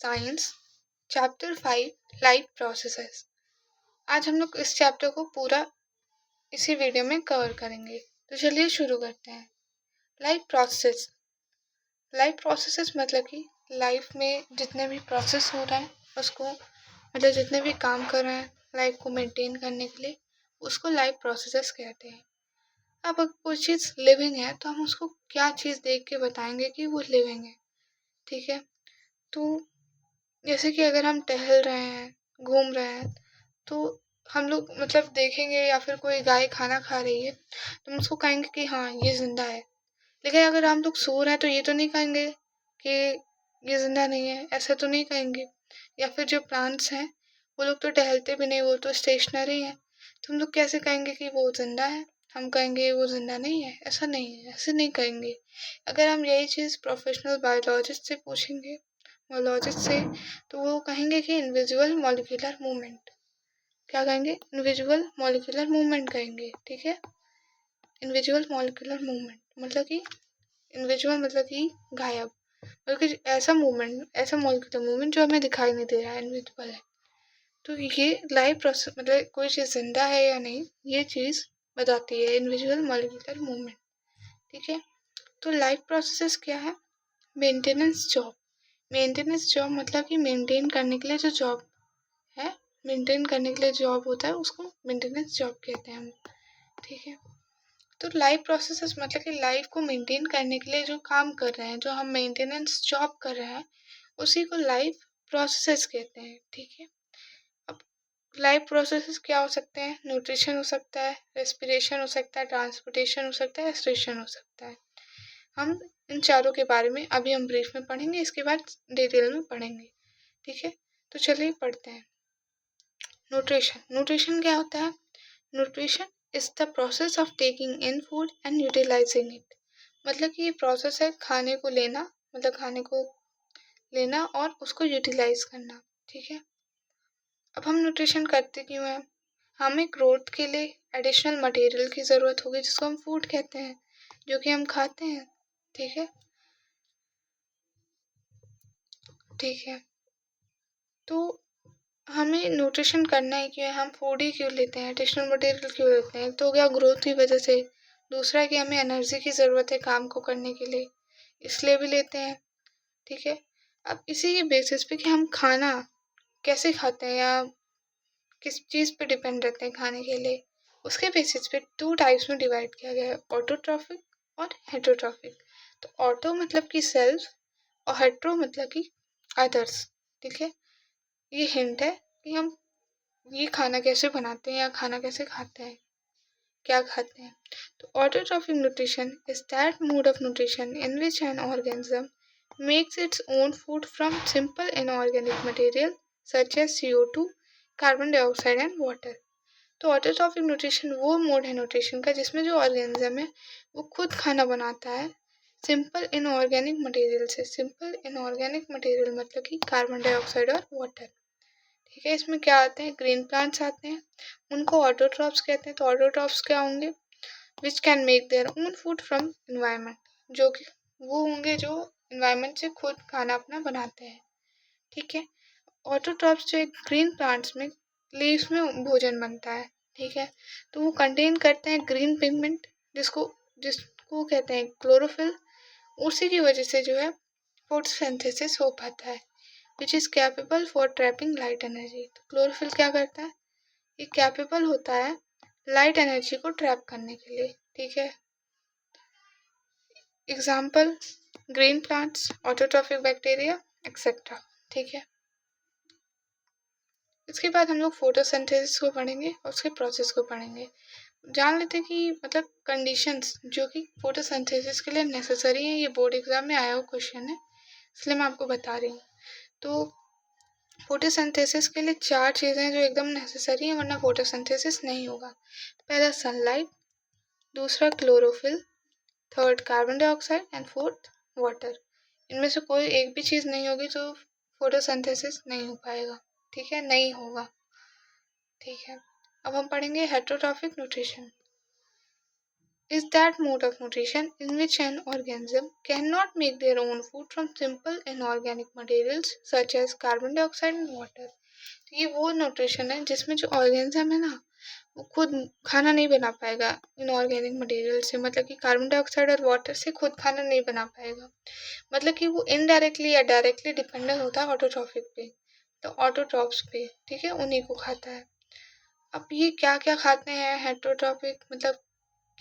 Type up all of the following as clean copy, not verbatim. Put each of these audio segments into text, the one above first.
Science chapter 5 life processes. आज हम लोग इस चैप्टर को पूरा इसी वीडियो में कवर करेंगे। तो चलिए शुरू करते हैं। लाइफ प्रोसेसेस मतलब कि लाइफ में जितने भी प्रोसेस हो रहा है उसको मतलब जितने भी काम कर रहे हैं लाइफ को मेंटेन करने के लिए उसको लाइफ प्रोसेसेस कहते हैं। अब अगर कोई चीज़ लिविंग है तो हम उसको क्या चीज़ देख के बताएंगे कि वो लिविंग है। ठीक है, तो जैसे कि अगर हम टहल रहे हैं, घूम रहे हैं, तो हम लोग मतलब देखेंगे या फिर कोई गाय खाना खा रही है तो हम उसको कहेंगे कि हाँ ये जिंदा है। लेकिन अगर हम लोग सो रहे हैं तो ये तो नहीं कहेंगे कि ये जिंदा नहीं है, ऐसा तो नहीं कहेंगे। या फिर जो प्लांट्स हैं वो लोग तो टहलते भी नहीं, वो तो स्टेशनरी है, तो हम लोग कैसे कहेंगे कि वो जिंदा है। हम कहेंगे वो जिंदा नहीं है, ऐसा नहीं है, ऐसे नहीं कहेंगे। अगर हम यही चीज़ प्रोफेशनल बायोलॉजिस्ट से पूछेंगे, बायोलॉजिस्ट से, तो वो कहेंगे कि इनविजिबल मॉलिक्यूलर मूवमेंट। क्या कहेंगे? इनविजिबल मॉलिक्यूलर मूवमेंट कहेंगे। ठीक है, इनविजिबल मॉलिक्यूलर मूवमेंट मतलब कि इनविजिबल मतलब कि गायब, बल्कि ऐसा मूवमेंट, ऐसा मॉलिक्यूलर मूवमेंट जो हमें दिखाई नहीं दे रहा है, इनविजिबल है। तो ये लाइव प्रोसेस मतलब कोई चीज़ जिंदा है या नहीं, ये चीज़ बताती है इनविजिबल मॉलिक्यूलर मूवमेंट। ठीक है, तो लाइफ प्रोसेसेस क्या है? Maintenance job. मेंटेनेंस जॉब मतलब कि मेंटेन करने के लिए जो जॉब है, मेंटेन करने के लिए जॉब होता है उसको मेंटेनेंस जॉब कहते हैं हम। ठीक है, तो लाइफ प्रोसेसेस मतलब कि लाइफ को मेंटेन करने के लिए जो काम कर रहे हैं, जो हम मेंटेनेंस जॉब कर रहे हैं, उसी को लाइफ प्रोसेसेस कहते हैं। ठीक है, अब लाइफ प्रोसेसेस क्या हो सकते हैं? न्यूट्रिशन हो सकता है, रेस्पिरेशन हो सकता है, ट्रांसपोर्टेशन हो सकता है, एक्सट्रेशन हो सकता है। हम इन चारों के बारे में अभी हम ब्रीफ में पढ़ेंगे, इसके बाद डिटेल में पढ़ेंगे। ठीक है, तो चलिए पढ़ते हैं। न्यूट्रिशन। न्यूट्रिशन क्या होता है? Nutrition is the process of taking in food and utilising it. मतलब कि ये प्रोसेस है खाने को लेना, मतलब खाने को लेना और उसको यूटिलाइज करना। ठीक है, अब हम न्यूट्रिशन करते क्यों हैं? हमें ग्रोथ के लिए एडिशनल मटेरियल की ज़रूरत होगी जिसको हम फूड कहते हैं, जो कि हम खाते हैं। ठीक है, ठीक है, तो हमें न्यूट्रिशन करना ही क्यों है? हम फूड ही क्यों लेते हैं, एडिशनल मटेरियल क्यों लेते हैं? तो क्या ग्रोथ की वजह से। दूसरा कि हमें एनर्जी की ज़रूरत है काम को करने के लिए, इसलिए भी लेते हैं। ठीक है, अब इसी के बेसिस पे कि हम खाना कैसे खाते हैं या किस चीज़ पे डिपेंड रहते हैं खाने के लिए, उसके बेसिस पे टू टाइप्स में डिवाइड किया गया है, ऑटोट्रॉफिक और हेटरोट्रॉफिक। तो ऑटो मतलब कि सेल्फ और हेट्रो मतलब कि अदर्स। ठीक है, ये हिंट है कि हम ये खाना कैसे बनाते हैं या खाना कैसे खाते हैं, क्या खाते हैं। तो autotrophic nutrition is that mode of nutrition in which an organism makes its own food from simple inorganic material such as CO2, carbon dioxide and water. तो ऑटोट्रॉफिक न्यूट्रिशन वो मोड है न्यूट्रिशन का जिसमें जो ऑर्गेनिज्म है वो खुद खाना बनाता है सिंपल इनऑर्गेनिक मटेरियल से। सिंपल इनऑर्गेनिक मटेरियल मतलब कि कार्बन डाइऑक्साइड और वाटर। ठीक है, इसमें क्या आते हैं? ग्रीन प्लांट्स आते हैं, उनको ऑटोट्रॉप्स कहते हैं। तो ऑटोट्रॉप्स क्या होंगे? Which can make their own food from environment, जो कि वो होंगे जो इन्वायरमेंट से खुद खाना अपना बनाते हैं। ठीक है, ऑटोट्रॉप्स जो एक ग्रीन प्लांट्स में लीव्स में भोजन बनता है। ठीक है, तो वो कंटेन करते हैं ग्रीन पिगमेंट, जिसको जिसको कहते हैं क्लोरोफिल। उसी की वजह से जो है फोटोसिंथेसिस हो पाता है, which is capable for trapping light energy. तो क्लोरोफिल क्या करता है? ये कैपेबल होता है लाइट एनर्जी को ट्रैप करने के लिए। ठीक है, example green plants, autotrophic bacteria etcetera. ठीक है, इसके बाद हम लोग फोटोसिंथेसिस को पढ़ेंगे और उसके प्रोसेस को पढ़ेंगे। जान लेते हैं कि मतलब कंडीशंस जो कि फोटोसिंथेसिस के लिए नेसेसरी है। ये बोर्ड एग्जाम में आया हुआ क्वेश्चन है, इसलिए मैं आपको बता रही हूँ। तो फोटोसिंथेसिस के लिए चार चीज़ें जो एकदम नेसेसरी हैं, वरना फोटोसिंथेसिस नहीं होगा। पहला सनलाइट, दूसरा chlorophyll, third carbon dioxide and fourth water. इनमें से कोई एक भी चीज़ नहीं होगी तो फोटोसिंथेसिस नहीं हो पाएगा। ठीक है, नहीं होगा। ठीक है, अब हम पढ़ेंगे heterotrophic nutrition. is that mode of nutrition in which an organism cannot make their own food from simple inorganic materials such as carbon dioxide and water. ये वो न्यूट्रिशन है जिसमें जो ऑर्गेनिज्म है ना वो खुद खाना नहीं बना पाएगा इनऑर्गेनिक मटेरियल से, मतलब कि कार्बन डाइऑक्साइड और वाटर से खुद खाना नहीं बना पाएगा। मतलब कि वो इनडायरेक्टली या डायरेक्टली डिपेंडेंट होता है ऑटोट्रॉफिक पे, तो ऑटोट्रॉफ्स पे, ठीक है, उन्हीं को खाता है। अब ये क्या क्या खाते हैं हेटरोट्रॉफिक, मतलब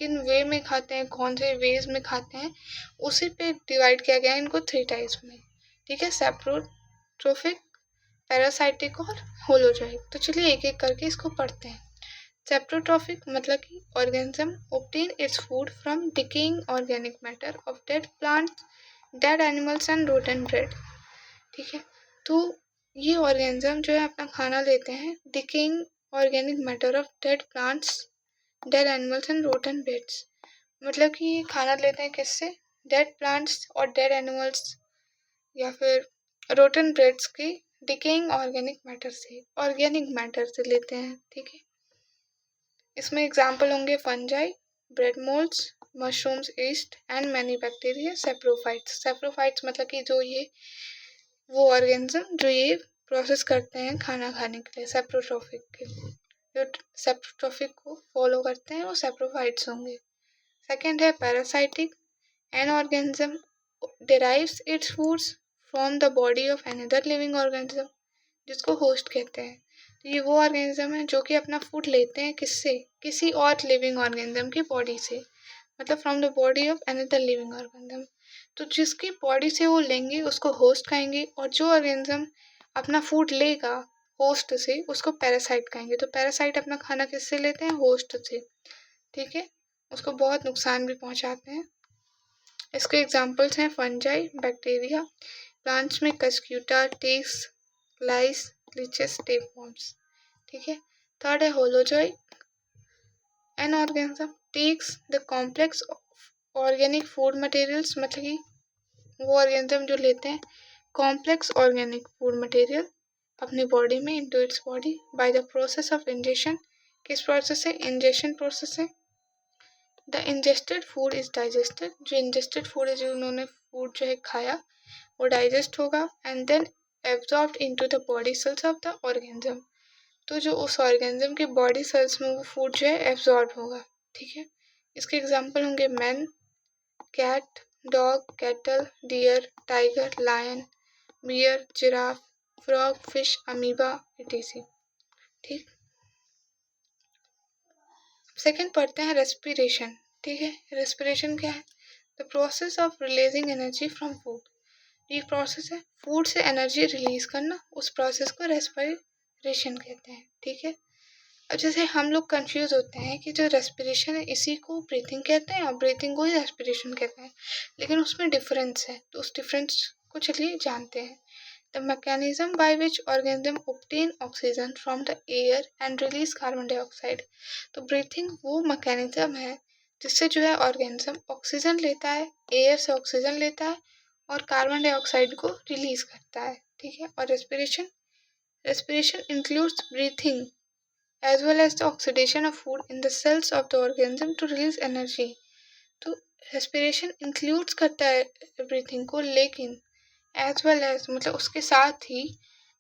किन वे में खाते हैं, कौन से वेज में खाते हैं, उसी पे डिवाइड किया गया है इनको 3 टाइप्स में, ठीक है, सेप्रोट्रोफिक, पैरासाइटिक और होलोजोइक। तो चलिए एक एक करके इसको पढ़ते हैं। सेप्रोट्रोफिक मतलब कि organism obtain its food from decaying organic matter of dead plants, dead animals and rotten bread, ठीक है। तो ये ऑर्गेनिज्म जो है अपना खाना लेते हैं decaying organic matter of dead plants, dead animals and rotten breads, मतलब कि ये खाना लेते हैं किससे, डेड प्लांट्स और डेड एनिमल्स या फिर रोटन ब्रेड्स की डिकेइंग ऑर्गेनिक मैटर से लेते हैं, ठीक है। इसमें एग्जाम्पल होंगे fungi, bread moulds, mushrooms, east and many bacteria, saprophytes मतलब कि जो ये वो ऑर्गेनिज्म जो ये प्रोसेस करते हैं खाना खाने के लिए, सेप्रोट्रोफिक के लिए, जो सेप्रोट्रोफिक को फॉलो करते हैं वो सेप्रोफाइट्स होंगे। सेकेंड है parasitic, an organism derives its foods from the body of another living organism, जिसको होस्ट कहते हैं। तो ये वो ऑर्गेनिज्म है जो कि अपना फूड लेते हैं किससे, किसी और लिविंग ऑर्गेनिज्म की बॉडी से, मतलब from the body of another living organism. तो जिसकी बॉडी से वो लेंगे उसको होस्ट कहेंगे, और जो ऑर्गेनिज्म अपना फूड लेगा होस्ट से उसको पैरासाइट कहेंगे। तो पैरासाइट अपना खाना किससे लेते हैं, होस्ट से, ठीक है, उसको बहुत नुकसान भी पहुंचाते हैं। इसके एग्जाम्पल्स हैं फंजाई, बैक्टीरिया, प्लांट्स में cuscuta, ticks, lice, leeches, tapeworms, ठीक है। थर्ड है holozoic, an organism takes the complex organic food materials, मतलब कि वो ऑर्गेनिज्म जो लेते हैं कॉम्प्लेक्स ऑर्गेनिक फूड मटेरियल अपनी बॉडी में into its body by the process of ingestion. किस प्रोसेस से, इंजेशन प्रोसेस से। The ingested food is digested, जो इंजेस्टेड फूड है जो उन्होंने फूड जो है खाया वो डाइजेस्ट होगा, and then absorbed into the body cells of the organism. तो जो उस ऑर्गेनिज्म के बॉडी सेल्स में वो फूड जो है एब्जॉर्ब होगा, ठीक है। इसके एग्जाम्पल होंगे man, cat, dog, cattle, deer, tiger, lion, bear, giraffe, frog, fish, amoeba, etc, ठीक। सेकेंड पढ़ते हैं रेस्पिरेशन, ठीक है। रेस्पिरेशन क्या है, the process of releasing energy from food. ये प्रोसेस है फूड से एनर्जी रिलीज करना, उस प्रोसेस को रेस्पिरेशन कहते हैं, ठीक है। अब जैसे हम लोग कंफ्यूज होते हैं कि जो रेस्पिरेशन है इसी को ब्रीथिंग कहते हैं और ब्रीथिंग को ही रेस्पिरेशन कहते हैं, लेकिन उसमें डिफरेंस है, तो उस डिफरेंस को चलिए जानते हैं। The mechanism by which organism obtain oxygen from the air and release carbon dioxide. तो ब्रीथिंग वो मैकेनिज्म है जिससे जो है ऑर्गेनिज्म ऑक्सीजन लेता है, एयर से ऑक्सीजन लेता है और कार्बन डाइऑक्साइड को रिलीज करता है, ठीक है। और respiration, respiration includes breathing as well as the oxidation of food in the cells of the organism to release energy। तो रेस्पिरेशन इंक्लूड्स करता है ब्रीथिंग को, लेकिन एज वेल एज मतलब उसके साथ ही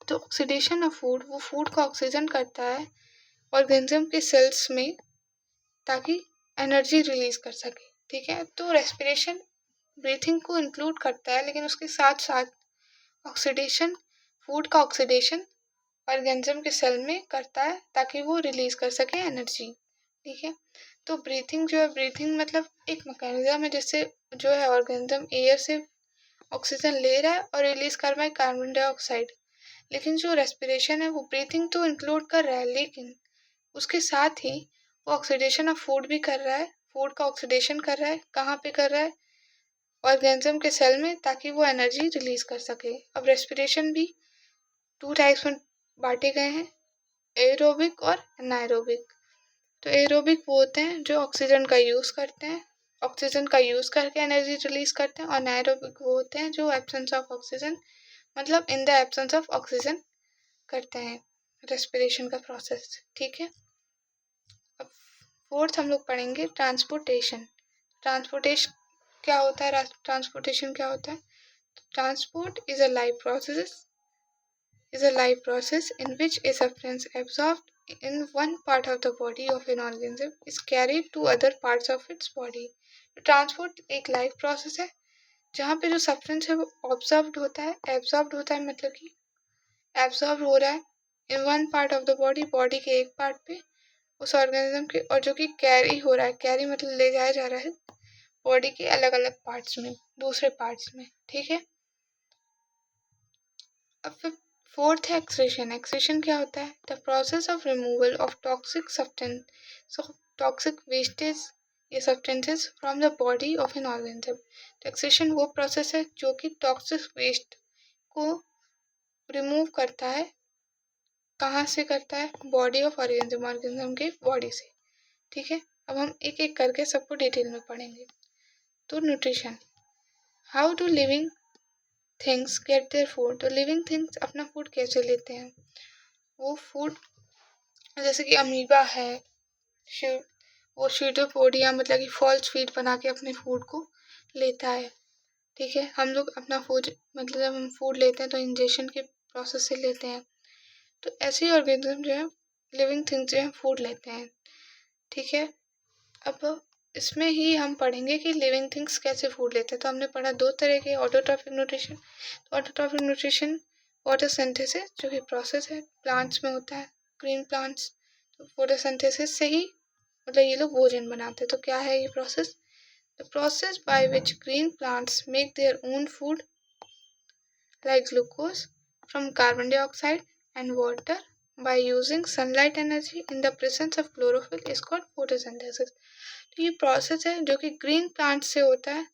तो ऑक्सीडेशन ऑफ फूड, वो फूड को ऑक्सीजन करता है ऑर्गेनिज्म के सेल्स में ताकि एनर्जी रिलीज कर सके, ठीक है। तो रेस्पिरेशन ब्रीथिंग को इंक्लूड करता है, लेकिन उसके साथ साथ ऑक्सीडेशन, फूड का ऑक्सीडेशन ऑर्गेनिज्म के सेल में करता है ताकि वो रिलीज कर सके एनर्जी, ठीक है। तो ब्रीथिंग जो है, ब्रीथिंग मतलब एक मैकेनिज्म है जिससे जो है ऑर्गेनिज्म एयर से ऑक्सीजन ले रहा है और रिलीज कर रहा है कार्बन डाइऑक्साइड। लेकिन जो रेस्पिरेशन है वो ब्रीथिंग तो इंक्लूड कर रहा है, लेकिन उसके साथ ही वो ऑक्सीडेशन ऑफ फूड भी कर रहा है, फूड का ऑक्सीडेशन कर रहा है, कहाँ पे कर रहा है, ऑर्गेनिज्म के सेल में, ताकि वो एनर्जी रिलीज कर सके। अब रेस्पिरेशन भी 2 टाइप्स में बांटे गए हैं, एरोबिक और एनाएरोबिक। तो एरोबिक वो होते हैं जो ऑक्सीजन का यूज़ करते हैं, ऑक्सीजन का यूज़ करके एनर्जी रिलीज करते हैं, और एनाएरोबिक वो होते हैं जो एब्सेंस ऑफ ऑक्सीजन, मतलब in the absence of oxygen करते हैं रेस्पिरेशन का प्रोसेस, ठीक है। अब फोर्थ हम लोग पढ़ेंगे ट्रांसपोर्टेशन। ट्रांसपोर्टेशन क्या होता है? ट्रांसपोर्टेशन क्या होता है? Transport is a life process in which a substance absorbed in one part of the body of an organism is carried to other parts of its body. Transport एक life process है जहाँ पे जो substance है वो absorbed होता है मतलब कि एब्जॉर्ब हो रहा है in one part of the body, body के एक पार्ट पे उस ऑर्गेनिज्म के, और जो कि कैरी हो रहा है, कैरी मतलब ले जाया जा रहा है बॉडी के अलग अलग पार्ट्स में, दूसरे पार्ट्स में, ठीक है। अब फिर फोर्थ है एक्सक्रीशन। एक्सक्रीशन क्या होता है? The process of removal of toxic substance, toxic wastage ये substances from the body of an organism. तो एक्सक्रीशन वो प्रोसेस है जो कि टॉक्सिक वेस्ट को रिमूव करता है। कहाँ से करता है? बॉडी ऑफ ऑर्गेनिज्म, ऑर्गेनिज्म के बॉडी से, ठीक है। अब हम एक एक करके सबको डिटेल में पढ़ेंगे। तो nutrition, how do living things get their food. तो लिविंग थिंग्स अपना फूड कैसे लेते हैं? वो फूड जैसे कि अमीबा है, वो शीटोपोडिया मतलब कि फॉल्स फीड बना के अपने फूड को लेता है, ठीक है। हम लोग अपना फूड मतलब जब हम फूड लेते हैं तो इंजेक्शन के प्रोसेस से लेते हैं। तो ऐसे ही ऑर्गेनिज्म जो है, लिविंग थिंग्स जो है फूड लेते हैं, ठीक है। अब इसमें ही हम पढ़ेंगे कि लिविंग थिंग्स कैसे फूड लेते हैं। तो हमने पढ़ा दो तरह के, ऑटोट्रॉफिक न्यूट्रिशन। तो ऑटोट्रॉफिक न्यूट्रिशन फोटोसिंथेसिस जो कि प्रोसेस है प्लांट्स में होता है, ग्रीन प्लांट्स। तो फोटोसिंथेसिस से ही मतलब ये लोग भोजन बनाते हैं। तो क्या है ये process? The process by which green plants make their own food like glucose from carbon dioxide and water by using sunlight energy in the presence of chlorophyll is called photosynthesis। तो ये प्रोसेस है जो कि green plant से होता है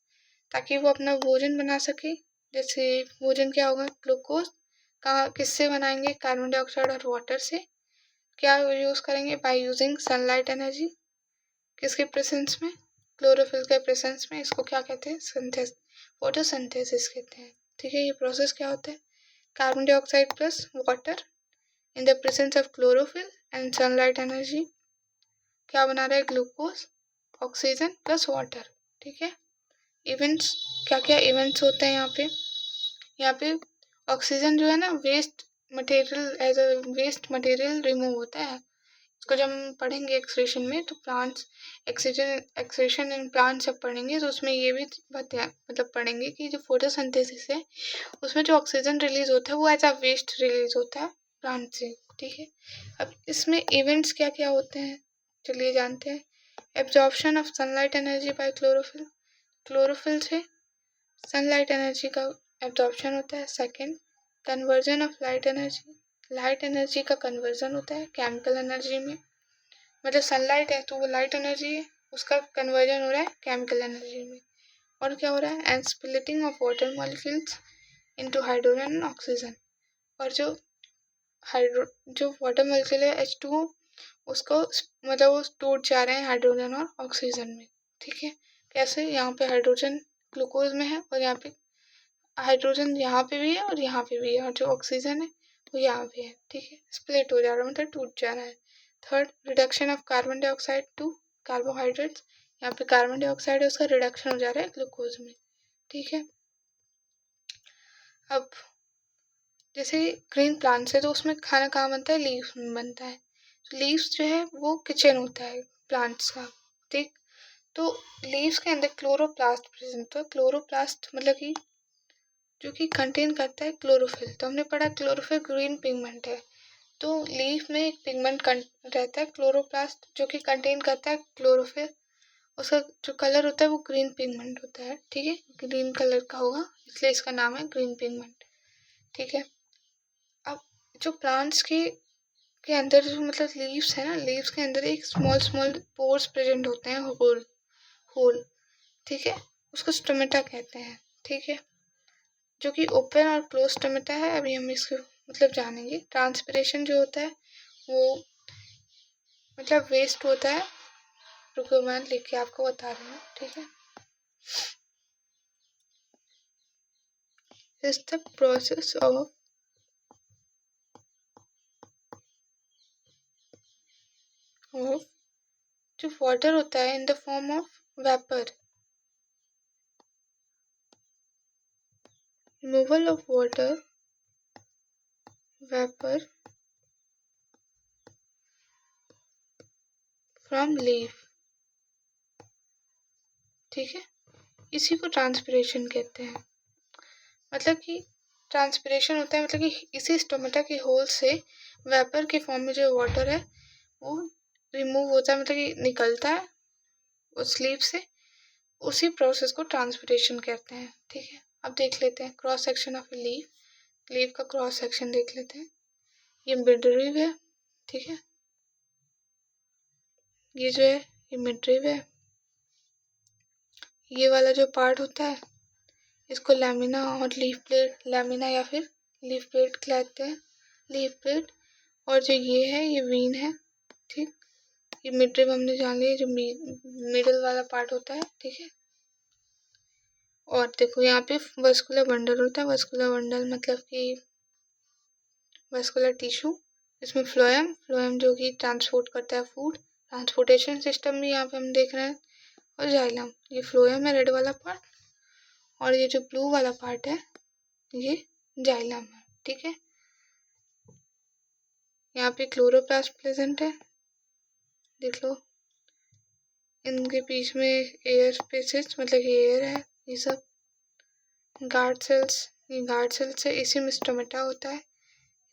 ताकि वो अपना भोजन बना सके। जैसे भोजन क्या होगा? ग्लूकोज कहाँ किससे बनाएंगे? कार्बन डाइऑक्साइड और वाटर से। क्या यूज़ करेंगे? बाय यूजिंग सनलाइट एनर्जी, किसके प्रेजेंस में? क्लोरोफिल के प्रेजेंस में। इसको क्या कहते हैं? सिंथेस फोटोसिंथेसिस कहते हैं, ठीक है। ये प्रोसेस क्या होता है? Carbon dioxide plus water in the presence of chlorophyll and sunlight energy क्या बना रहा है? ग्लूकोज, ऑक्सीजन प्लस वाटर, ठीक है। इवेंट्स, क्या क्या इवेंट्स होते हैं यहाँ पे ऑक्सीजन जो है ना waste material, as a waste material remove होता है। इसको जब हम पढ़ेंगे एक्सक्रीशन में तो प्लांट्स एक्सक्रीशन इन प्लांट्स जब पढ़ेंगे तो उसमें ये भी मतलब पढ़ेंगे कि जो फोटोसिंथेसिस है उसमें जो ऑक्सीजन रिलीज होता है वो एज अ वेस्ट रिलीज होता है प्लांट से, ठीक है। अब इसमें इवेंट्स क्या क्या होते हैं चलिए जानते हैं। Absorption of sunlight energy by chlorophyll, chlorophyll से सनलाइट एनर्जी का एब्जॉर्प्शन होता है। Second, conversion of light energy, light energy का कन्वर्जन होता है केमिकल एनर्जी में। मतलब सनलाइट है तो वो लाइट एनर्जी है, उसका कन्वर्जन हो रहा है केमिकल एनर्जी में। और क्या हो रहा है? And splitting of water molecules into hydrogen and oxygen. और जो वाटर मॉलिक्यूल है H2O उसको मतलब वो टूट जा रहे हैं हाइड्रोजन और ऑक्सीजन में, ठीक है। कैसे? यहाँ पे हाइड्रोजन ग्लूकोज में है और यहाँ पे हाइड्रोजन यहाँ पे भी है और यहाँ पे भी है, और जो ऑक्सीजन है वो यहाँ पे है, ठीक है। स्प्लिट हो जा रहा है मतलब टूट जा रहा है। Third, reduction of carbon dioxide to carbohydrates, यहाँ पे कार्बन डाइऑक्साइड है उसका रिडक्शन हो जा रहा है ग्लूकोज में, ठीक है। अब जैसे ग्रीन प्लांट्स है तो उसमें खाना कहाँ बनता है? लीव्स में बनता है। तो लीव्स जो है वो किचन होता है प्लांट्स का, ठीक। तो लीव्स के अंदर क्लोरोप्लास्ट प्रेजेंट होता है। क्लोरोप्लास्ट मतलब कि जो कि कंटेन करता है क्लोरोफिल। तो हमने पढ़ा क्लोरोफिल ग्रीन पिगमेंट है। तो लीफ में एक पिगमेंट रहता है क्लोरोप्लास्ट जो कि कंटेन करता है क्लोरोफिल। उसका जो कलर होता है वो ग्रीन पिगमेंट होता है, ठीक है। ग्रीन कलर का होगा इसलिए इसका नाम है ग्रीन पिगमेंट, ठीक है। अब जो प्लांट्स के अंदर जो मतलब लीव्स है ना, लीव्स के अंदर एक स्मॉल स्मॉल पोर्स प्रेजेंट होते हैं, होल होल, ठीक है। उसको स्टोमेटा कहते हैं, ठीक है। जो कि ओपन और क्लोज स्टोमेटा है। अभी हम इसको मतलब जानेंगे। ट्रांसपिरेशन जो होता है वो मतलब वेस्ट होता है। रुको मैं लिख के आपको बता रही हूँ, ठीक है। इज द प्रोसेस ऑफ जो वाटर होता है in the form of vapour, removal of water vapour from leaf, ठीक है, इसी को ट्रांसपिरेशन कहते हैं। मतलब कि ट्रांसपिरेशन होता है मतलब कि इसी स्टोमेटा के होल से वेपर के फॉर्म में जो वाटर है वो रिमूव होता है, मतलब कि निकलता है उस स्लीव से, उसी प्रोसेस को ट्रांसपिरेशन कहते हैं। ठीक है, अब देख लेते हैं cross section of a leaf. Leaf का क्रॉस सेक्शन देख लेते हैं। ये मिडरिव है, ठीक है, ये जो है ये मिडरिव है। ये वाला जो पार्ट होता है इसको लैमिना और लीफ प्लेट, लैमिना या फिर लीफ प्लेट कहते हैं, लीफ प्लेट। और जो ये है ये वीन है, ठीक। ये मिडरिब हमने जान लिया, जो मिडल वाला पार्ट होता है, ठीक है। और देखो यहाँ पे वस्कुलर बंडल होता है। वस्कुलर बंडल मतलब कि वस्कुलर टिश्यू, इसमें फ्लोएम, फ्लोएम जो कि ट्रांसपोर्ट करता है फूड, ट्रांसपोर्टेशन सिस्टम भी यहाँ पे हम देख रहे हैं। और जाइलम, ये फ्लोएम है रेड वाला पार्ट, और ये जो ब्लू वाला पार्ट है ये जाइलम है, ठीक है। यहाँ पे क्लोरोप्लास्ट प्रेजेंट है, देख लो। इनके बीच में एयर स्पेसेस मतलब कि एयर है, ये सब गार्ड सेल्स, ये गार्ड सेल्स है, इसी में स्टोमेटा होता है।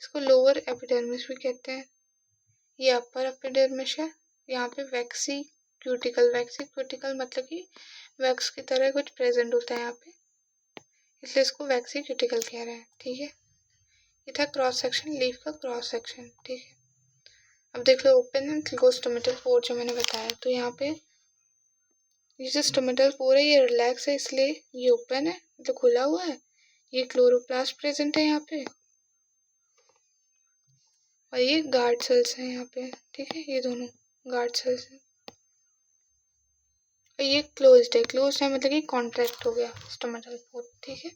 इसको लोअर एपिडर्मिस भी कहते हैं। ये अपर एपिडर्मिस है। यहाँ पे वैक्सी क्यूटिकल, वैक्सी क्यूटिकल मतलब कि वैक्स की तरह कुछ प्रेजेंट होता है यहाँ पे, इसलिए इसको वैक्सी क्यूटिकल कह रहे हैं, ठीक है। ये था क्रॉस सेक्शन, लीफ का क्रॉस सेक्शन, ठीक है। अब देख लो open and close stomatal pore जो मैंने बताया। तो यहाँ पे ये जो स्टोमेटल पोर है ये रिलैक्स है, इसलिए ये ओपन है, मतलब खुला हुआ है। ये क्लोरोप्लास्ट प्रेजेंट है यहाँ पे, और ये गार्ड सेल्स हैं यहाँ पे, ठीक है, ये दोनों गार्ड सेल्स हैं। और ये क्लोज्ड है, क्लोज्ड है मतलब कि कॉन्ट्रैक्ट हो गया स्टोमेटल पोर, ठीक है।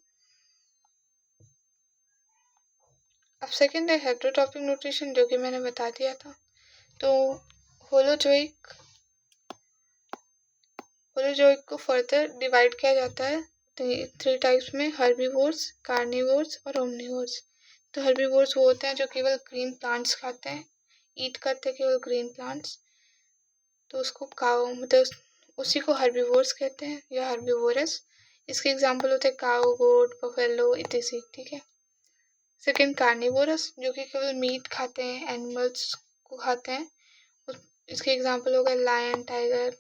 अब सेकंड है हेटेरोट्रॉपिक न्यूट्रिशन, जो कि मैंने बता दिया था। तो होलोजोइक, होलोजोइक को फर्दर डिवाइड किया जाता है थ्री टाइप्स में, हर्बीवोर्स, कार्निवोर्स और ओमनिवोर्स। तो हर्बीवोर्स वो होते हैं जो केवल ग्रीन प्लांट्स खाते हैं, ईट करते हैं केवल ग्रीन प्लांट्स, तो उसको काओ मतलब उसी को हर्बीवोर्स कहते हैं या हर्बीवोरस। इसके एग्जांपल होते हैं काओ, गोट, बफेलो इत्यादि, ठीक है। सेकंड कार्निवोरस, जो कि केवल मीट खाते हैं, एनिमल्स को खाते हैं, इसके एग्जांपल हो गए लायन, टाइगर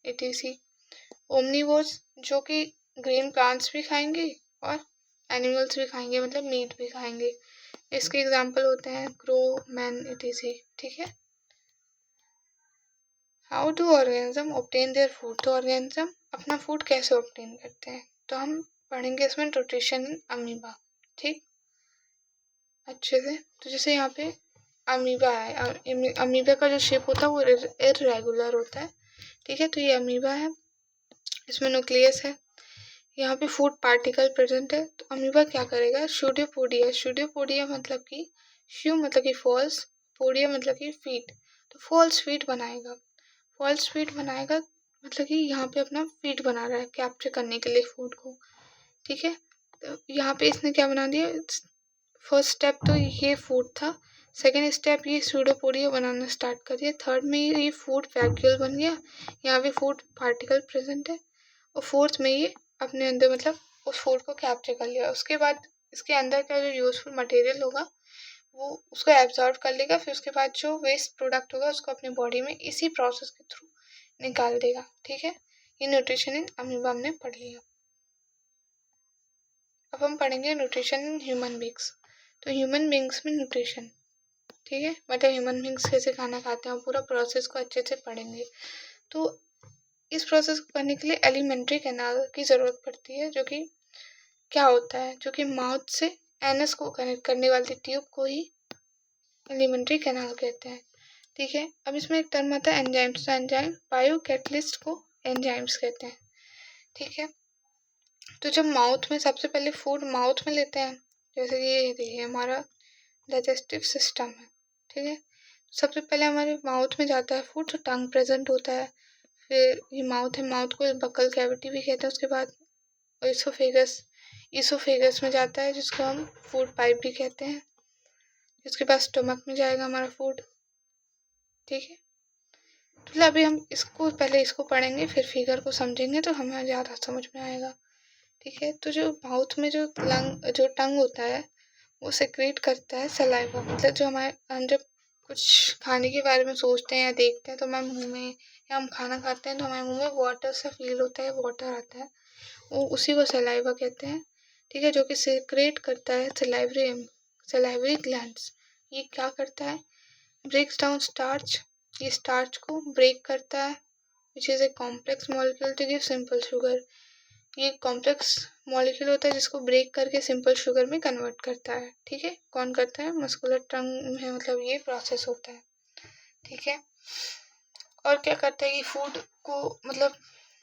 इत्यादि। ओमनिवोर्स, जो कि ग्रीन प्लांट्स भी खाएंगे और एनिमल्स भी खाएंगे, मतलब मीट भी खाएंगे, इसके एग्जांपल होते हैं क्रो, मैन इत्यादि, ठीक है। How do organism obtain their food, तो ऑर्गेनिज्म अपना फूड कैसे ऑब्टेन करते हैं, तो हम पढ़ेंगे इसमें न्यूट्रिशन इन अमीबा, ठीक, अच्छे से। तो जैसे यहाँ पे अमीबा है, अमीबा का जो शेप होता है वो इरेगुलर होता है, ठीक है। तो ये अमीबा है, इसमें न्यूक्लियस है, यहाँ पे फूड पार्टिकल प्रेजेंट है। तो अमीबा क्या करेगा, स्यूडोपोडिया, स्यूडोपोडिया मतलब कि श्यू मतलब कि फॉल्स, पोडिया मतलब कि फीट, तो फॉल्स फीट बनाएगा। फॉल्स फीट बनाएगा मतलब कि यहाँ पे अपना फीट बना रहा है कैप्चर करने के लिए फूड को, ठीक है। तो यहाँ पे इसने क्या बना दिया, फर्स्ट स्टेप तो ये फूड था, सेकेंड स्टेप ये स्यूडोपोडिया बनाना स्टार्ट कर दिया, थर्ड में ये फूड वैक्यूल बन गया, यहाँ पे फूड पार्टिकल प्रेजेंट है, और फोर्थ में ये अपने अंदर मतलब उस फूड को कैप्चर कर लिया। उसके बाद इसके अंदर का जो यूजफुल मटेरियल होगा वो उसको एब्जॉर्ब कर लेगा, फिर उसके बाद जो वेस्ट प्रोडक्ट होगा उसको अपनी बॉडी में इसी प्रोसेस के थ्रू निकाल देगा, ठीक है। ये न्यूट्रिशन इन अमीबा हमने पढ़ लिया। अब हम पढ़ेंगे न्यूट्रिशन इन ह्यूमन बींग्स। तो ह्यूमन बींग्स में न्यूट्रिशन, ठीक है, मतलब ह्यूमन बींग्स कैसे खाना खाते हैं, पूरा प्रोसेस को अच्छे से पढ़ेंगे। तो इस प्रोसेस को करने के लिए एलिमेंट्री कैनाल की ज़रूरत पड़ती है, जो कि क्या होता है, जो कि माउथ से एनस को कनेक्ट करने वाली ट्यूब को ही एलिमेंट्री कैनाल कहते हैं, ठीक है। अब इसमें एक टर्म आता है एंजाइम्स, एंजाइम बायो कैटलिस्ट को एंजाइम्स कहते हैं, ठीक है। तो जब माउथ में सबसे पहले फूड माउथ में लेते हैं, जैसे कि ये देखिए हमारा डाइजेस्टिव सिस्टम है, ठीक है। सबसे पहले हमारे माउथ में जाता है फूड, तो टंग प्रेजेंट होता है, फिर ये माउथ है, माउथ को बकल कैविटी भी कहते हैं, उसके बाद इसोफेगस, ईसोफेगस में जाता है, जिसको हम फूड पाइप भी कहते हैं, जिसके पास स्टमक में जाएगा हमारा फूड। ठीक है, तो अभी हम इसको पहले इसको पढ़ेंगे, फिर फिगर को समझेंगे तो हमें ज़्यादा समझ में आएगा। ठीक है, तो जो माउथ में जो टंग होता है वो सेक्रेट करता है सलाइवा, मतलब जो हम जब कुछ खाने के बारे में सोचते हैं या देखते हैं तो हमारे मुंह में, या हम खाना खाते हैं तो हमारे मुंह में वाटर सा फील होता है, वाटर आता है, वो उसी को सलाइवा कहते हैं। ठीक है, जो कि सेक्रेट करता है सलाइवरी ग्लैंड्स। ये क्या करता है, ब्रेक्स डाउन स्टार्च, ये स्टार्च को ब्रेक करता है, which is a complex molecule to give simple sugar. ये कॉम्प्लेक्स मॉलिक्यूल होता है जिसको ब्रेक करके सिंपल शुगर में कन्वर्ट करता है। ठीक है, कौन करता है, मस्कुलर टंग में, मतलब ये प्रोसेस होता है। ठीक है, और क्या करता है कि फूड को मतलब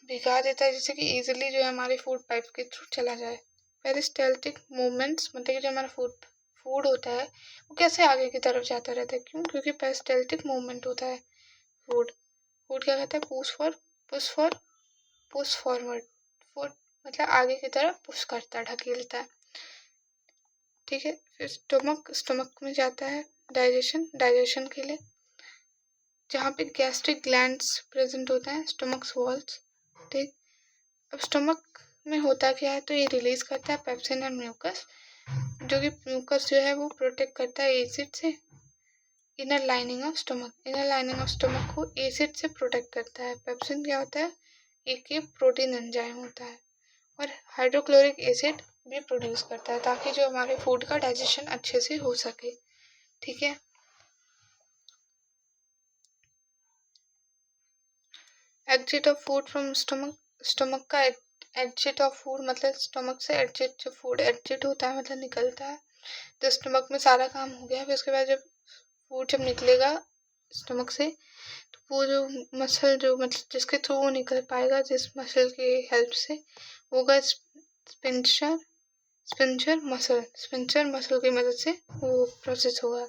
भिगा देता है, जैसे कि इजीली जो है हमारे फूड पाइप के थ्रू चला जाए। पेरिस्टाल्टिक मूवमेंट्स, मतलब कि जो हमारा फूड फूड होता है वो कैसे आगे की तरफ जाता रहता है, क्यों, क्योंकि पेरिस्टाल्टिक मूवमेंट होता है। फूड फूड क्या कहता है, पुश फॉरवर्ड, फूड मतलब आगे की तरफ पुश करता है, ढकेलता है। ठीक है, फिर स्टमक में जाता है डाइजेशन के लिए, जहाँ पे गैस्ट्रिक ग्लैंड्स प्रेजेंट होते हैं, स्टमक वॉल्स। ठीक, अब स्टमक में होता क्या है, तो ये रिलीज करता है पेप्सिन एंड म्यूकस, जो कि म्यूकस जो है वो प्रोटेक्ट करता है एसिड से। इनर लाइनिंग ऑफ स्टमक को एसिड से प्रोटेक्ट करता है। पेप्सिन क्या होता है, एक प्रोटीन एंजाइम होता है, और हाइड्रोक्लोरिक एसिड भी प्रोड्यूस करता है, ताकि जो हमारे फूड का डाइजेशन अच्छे से हो सके। ठीक है, exit of food from stomach का एग्जिट ऑफ फूड मतलब स्टमक से एग्जिट, जो फूड एग्जिट होता है मतलब निकलता है, तो स्टमक में सारा काम हो गया, फिर उसके बाद जब फूड जब निकलेगा स्टमक से, तो वो जो मसल जो मतलब जिसके थ्रू वो निकल पाएगा, जिस मसल की हेल्प से, होगा स्पिंचर मसल की मदद से वो प्रोसेस होगा।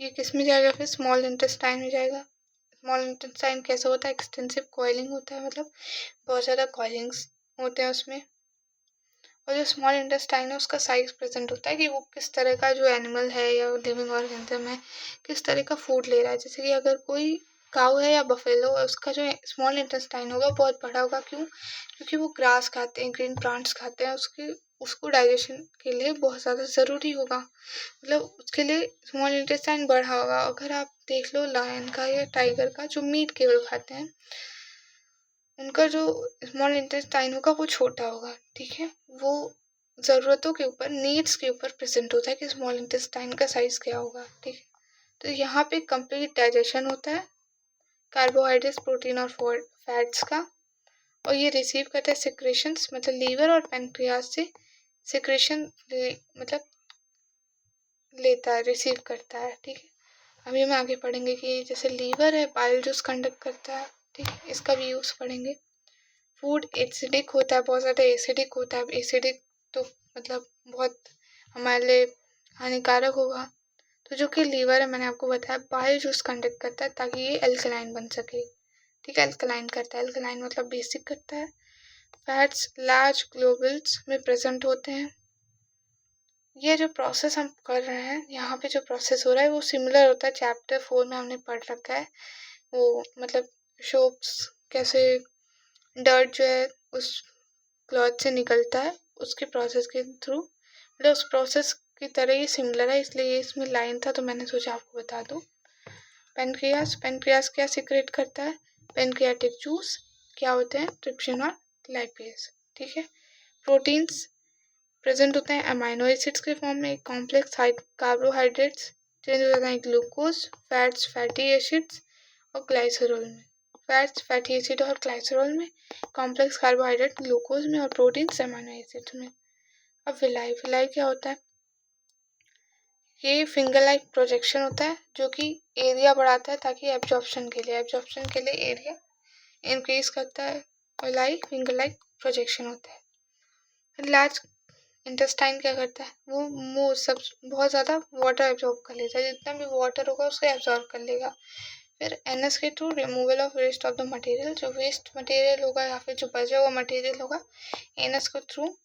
ये किस में जाएगा, फिर स्मॉल इंटेस्टाइन में जाएगा। स्मॉल इंटेस्टाइन कैसे होता है, एक्सटेंसिव कॉइलिंग होता है, मतलब बहुत ज़्यादा कॉइलिंग्स होते हैं उसमें। और जो स्मॉल इंटेस्टाइन है उसका साइज प्रेजेंट होता है कि वो किस तरह का जो एनिमल है या लिविंग ऑर्गेनिज्म है किस तरह का फूड ले रहा है। जैसे कि अगर कोई काऊ है या बफेलो, उसका जो स्मॉल इंटेस्टाइन होगा बहुत बड़ा होगा, क्यों, क्योंकि वो ग्रास खाते हैं, ग्रीन प्लांट्स खाते हैं, उसको डाइजेशन के लिए बहुत ज़्यादा ज़रूरी होगा, मतलब उसके लिए स्मॉल इंटेस्टाइन बढ़ा होगा। अगर आप देख लो लायन का या टाइगर का, जो मीट केवल खाते हैं, उनका जो स्मॉल इंटेस्टाइन होगा वो छोटा होगा। ठीक है, वो ज़रूरतों के ऊपर, नीड्स के ऊपर प्रेजेंट होता है कि स्मॉल इंटेस्टाइन का साइज क्या होगा। ठीक है, तो यहाँ पे कंप्लीट डाइजेशन होता है कार्बोहाइड्रेट्स, प्रोटीन और फैट्स का, और ये रिसीव करता है सिक्रेशंस, मतलब लीवर और पेनक्रियास से सिक्रेशन मतलब लेता है, रिसीव करता है। ठीक है, अभी हम आगे पढ़ेंगे कि जैसे लीवर है बाइल जूस कंडक्ट करता है। ठीक है, इसका भी यूज़ पढ़ेंगे। फूड एसिडिक होता है, बहुत ज़्यादा एसिडिक होता है, एसिडिक तो मतलब बहुत हमारे लिए हानिकारक होगा। तो जो कि लीवर है, मैंने आपको बताया, बाइल जूस कंडक्ट करता है ताकि ये एल्कलाइन बन सके। ठीक है, एल्कलाइन करता है, एल्कलाइन मतलब बेसिक करता है। फैट्स लार्ज ग्लोबुल्स में प्रेजेंट होते हैं। ये जो प्रोसेस हम कर रहे हैं, यहाँ पे जो प्रोसेस हो रहा है वो सिमिलर होता है, चैप्टर 4 में हमने पढ़ रखा है। वो मतलब सोप्स कैसे डर्ट जो है उस क्लॉथ से निकलता है, उसके प्रोसेस के थ्रू, मतलब उस प्रोसेस की तरह ही सिमिलर है, इसलिए इसमें लाइन था तो मैंने सोचा आपको बता दूँ। पेनक्रियास क्या सीक्रेट करता है, पेनक्रियाटिक जूस क्या होते हैं, ट्रिप्सिन और लाइपेज। ठीक है, प्रोटीन्स प्रेजेंट होते हैं अमाइनो एसिड्स के फॉर्म में, कॉम्प्लेक्स कार्बोहाइड्रेट्स चेंज हो जाते हैं ग्लूकोज, फैट्स फैटी एसिड्स और ग्लाइसरोल में, फैट्स फैटी एसिड और ग्लाइसरोल में, कॉम्प्लेक्स कार्बोहाइड्रेट ग्लूकोज में और प्रोटीन्स अमाइनो एसिड्स में। अब विलाई क्या होता है, ये फिंगर लाइक प्रोजेक्शन होता है जो कि एरिया बढ़ाता है ताकि एब्जॉर्प्शन के लिए एरिया इंक्रीज करता है। विलाई फिंगर लाइक प्रोजेक्शन होता है। लार्ज इंटेस्टाइन क्या करता है, वो सब बहुत ज़्यादा वाटर एब्जॉर्ब कर लेता है, जितना भी वाटर होगा उसको एब्जॉर्ब कर लेगा। फिर एनएस के through removal of waste of the material, जो वेस्ट मटेरियल होगा या फिर जो बचा हुआ मटेरियल होगा, एनएस के थ्रू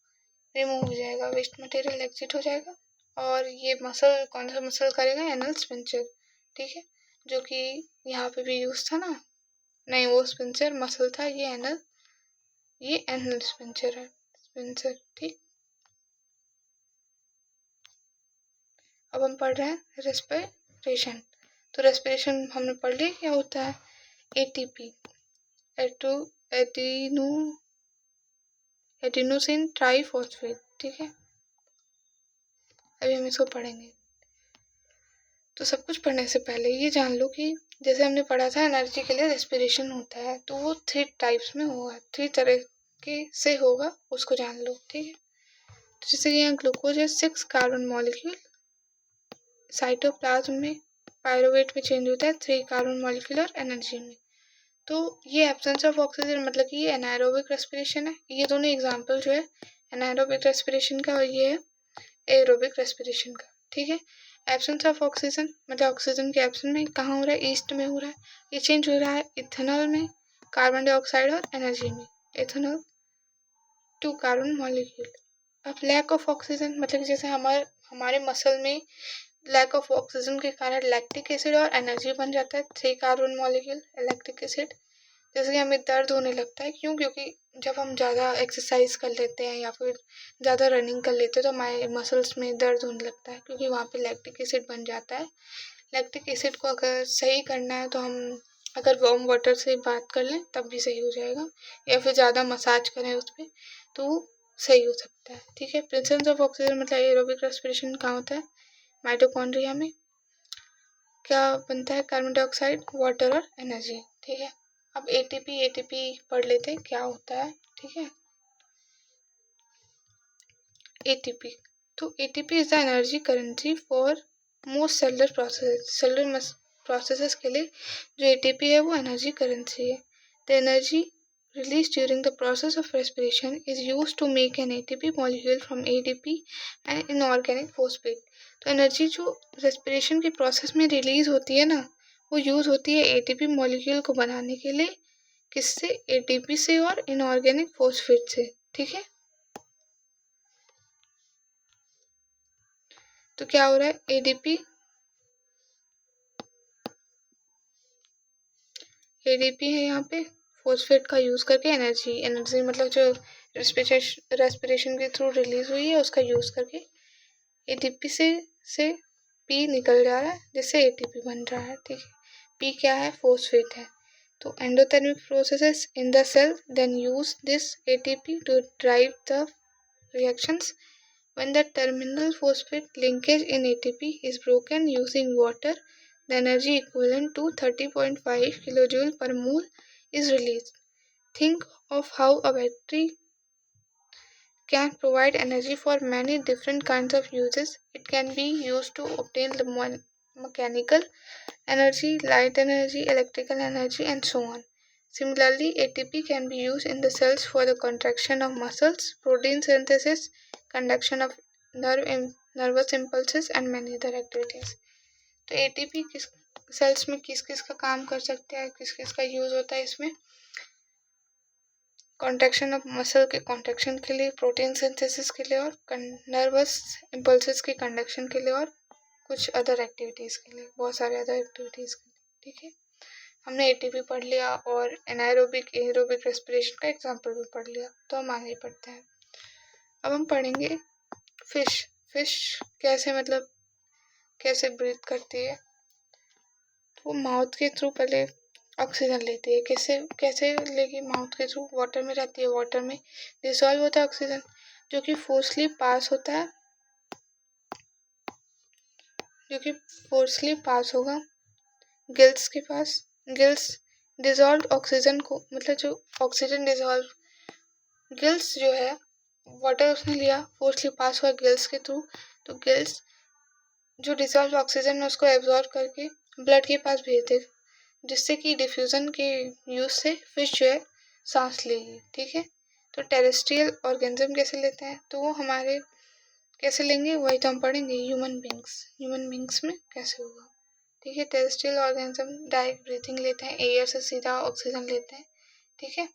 रिमूव हो जाएगा, वेस्ट मटेरियल एग्जिट हो जाएगा। और ये मसल कौन सा मसल करेगा, एनल स्पिंचर, ठीक है, जो कि यहाँ पे भी यूज था ना, नहीं वो स्पिंचर मसल था, ये एनल स्पिंचर है, स्पिंचर, ठीक। अब हम पढ़ रहे हैं रेस्पिरेशन। तो रेस्पिरेशन हमने पढ़ लिया क्या होता है, एटीपी, एटो एडिनो एडिनोसिन ट्राइफॉस्फेट, ठीक है। अभी हम इसको पढ़ेंगे। तो सब कुछ पढ़ने से पहले ये जान लो कि जैसे हमने पढ़ा था एनर्जी के लिए रेस्पिरेशन होता है, तो वो 3 टाइप्स में होगा, 3 तरह के से होगा, उसको जान लो, ठीक है। तो जैसे कि यहाँ ग्लूकोज है 6 कार्बन मॉलिक्यूल, साइटोप्लाज्म में पायरुवेट में चेंज होता है 3 कार्बन मॉलिक्यूल और एनर्जी में। तो ये एब्सेंस ऑफ ऑक्सीजन मतलब कि ये एनाएरोबिक रेस्पिरेशन है। ये दोनों एग्जांपल जो है एनाएरोबिक रेस्पिरेशन का और ये है एरोबिक रेस्पिरेशन का, ठीक है। एब्सेंस ऑफ ऑक्सीजन मतलब ऑक्सीजन के एब्सेंस में कहाँ हो रहा है, ईस्ट में हो रहा है। ये चेंज हो रहा है इथेनॉल में, कार्बन डाइऑक्साइड और एनर्जी में, इथेनॉल 2 कार्बन मॉलिक्यूल। अब लैक ऑफ ऑक्सीजन मतलब जैसे हमारे मसल में लैक ऑफ ऑक्सीजन के कारण लैक्टिक एसिड और एनर्जी बन जाता है 3 कार्बन मॉलिक्यूल लैक्टिक एसिड। जैसे कि हमें दर्द होने लगता है, क्यों, क्योंकि जब हम ज़्यादा एक्सरसाइज कर लेते हैं या फिर ज़्यादा रनिंग कर लेते हैं तो हमारे मसल्स में दर्द होने लगता है, क्योंकि वहाँ पे लैक्टिक एसिड बन जाता है। लैक्टिक एसिड को अगर सही करना है तो हम अगर वार्म वाटर से बात कर लें तब भी सही हो जाएगा, या फिर ज़्यादा मसाज करें उस पर तो सही हो सकता है, ठीक है। प्रेजेंस ऑफ ऑक्सीजन मतलब एरोबिक रेस्पिरेशन कहाँ होता है, माइटोकॉन्ड्रिया में क्या बनता है, कार्बन डाइऑक्साइड, वाटर और एनर्जी, ठीक है। अब एटीपी पढ़ लेते हैं क्या होता है, ठीक है। एटीपी, तो ATP is the energy currency for most cellular processes के लिए जो एटीपी है वो एनर्जी करेंसी है। The energy released during the process of respiration is used to make an ATP molecule from ADP and inorganic phosphate। तो energy जो respiration के process में रिलीज होती है ना, वो यूज होती है एटीपी मॉलिक्यूल को बनाने के लिए, किससे, एटीपी से और इनऑर्गेनिक फॉस्फेट से, ठीक है। तो क्या हो रहा है, एडीपी है यहाँ पे, फॉस्फेट का यूज करके एनर्जी मतलब जो रेस्पिरेशन के थ्रू रिलीज हुई है उसका यूज करके एटीपी से पी निकल जा रहा है जिससे एटीपी बन रहा है, ठीक है। पी क्या है, फॉस्फेट है। तो endothermic processes in the cell then use this ATP to drive the reactions. When the terminal phosphate linkage in ATP is broken using water, the energy equivalent to 30.5 kilojoule per mole is released. Think of how a battery can provide energy for many different kinds of uses. It can be used to obtain the mechanical energy, light energy, electrical energy, and so on. Similarly, ATP can be used in the cells for the contraction of muscles, protein synthesis, conduction of nervous impulses, and many other activities. तो ATP किस sales में किस किस का काम कर सकते हैं, किस किस का यूज होता है इसमें, कॉन्ट्रैक्शन ऑफ मसल के कॉन्ट्रैक्शन के लिए, प्रोटीन सिंथेसिस के लिए और नर्वस इम्पल्सेस के कंडक्शन के लिए और कुछ अदर एक्टिविटीज़ के लिए, बहुत सारे अदर एक्टिविटीज़ के लिए, ठीक है। हमने एटीपी पढ़ लिया और एनाएरोबिक एरोबिक रेस्पिरेशन का एग्जांपल भी पढ़ लिया, तो हम आगे पढ़ते हैं। अब हम पढ़ेंगे फिश। फिश कैसे मतलब कैसे ब्रीथ करती है, तो वो माउथ के थ्रू पहले ऑक्सीजन लेती है, कैसे कैसे लेगी, माउथ के थ्रू, वाटर में रहती है, वाटर में डिसॉल्व होता है ऑक्सीजन जो कि फोर्सली पास होता है, जो कि फोर्सली पास होगा गिल्स के पास। गिल्स डिसॉल्व ऑक्सीजन को मतलब जो ऑक्सीजन डिसॉल्व गिल्स जो है वाटर उसने लिया, फोर्सली पास हुआ गिल्स के थ्रू, तो गिल्स जो डिसॉल्व ऑक्सीजन है उसको एब्जॉर्ब करके ब्लड के पास भेज दे, जिससे कि डिफ्यूज़न के यूज से फिश जो है सांस लेगी, ठीक है। तो टेरेस्ट्रियल ऑर्गेनिज्म कैसे लेते हैं, तो वो हमारे कैसे लेंगे वही तो हम पढ़ेंगे ह्यूमन बींग्स में कैसे होगा, ठीक है। टेरेस्ट्रियल ऑर्गेनिज्म डायरेक्ट ब्रीथिंग लेते हैं, एयर से सीधा ऑक्सीजन लेते हैं, ठीक है।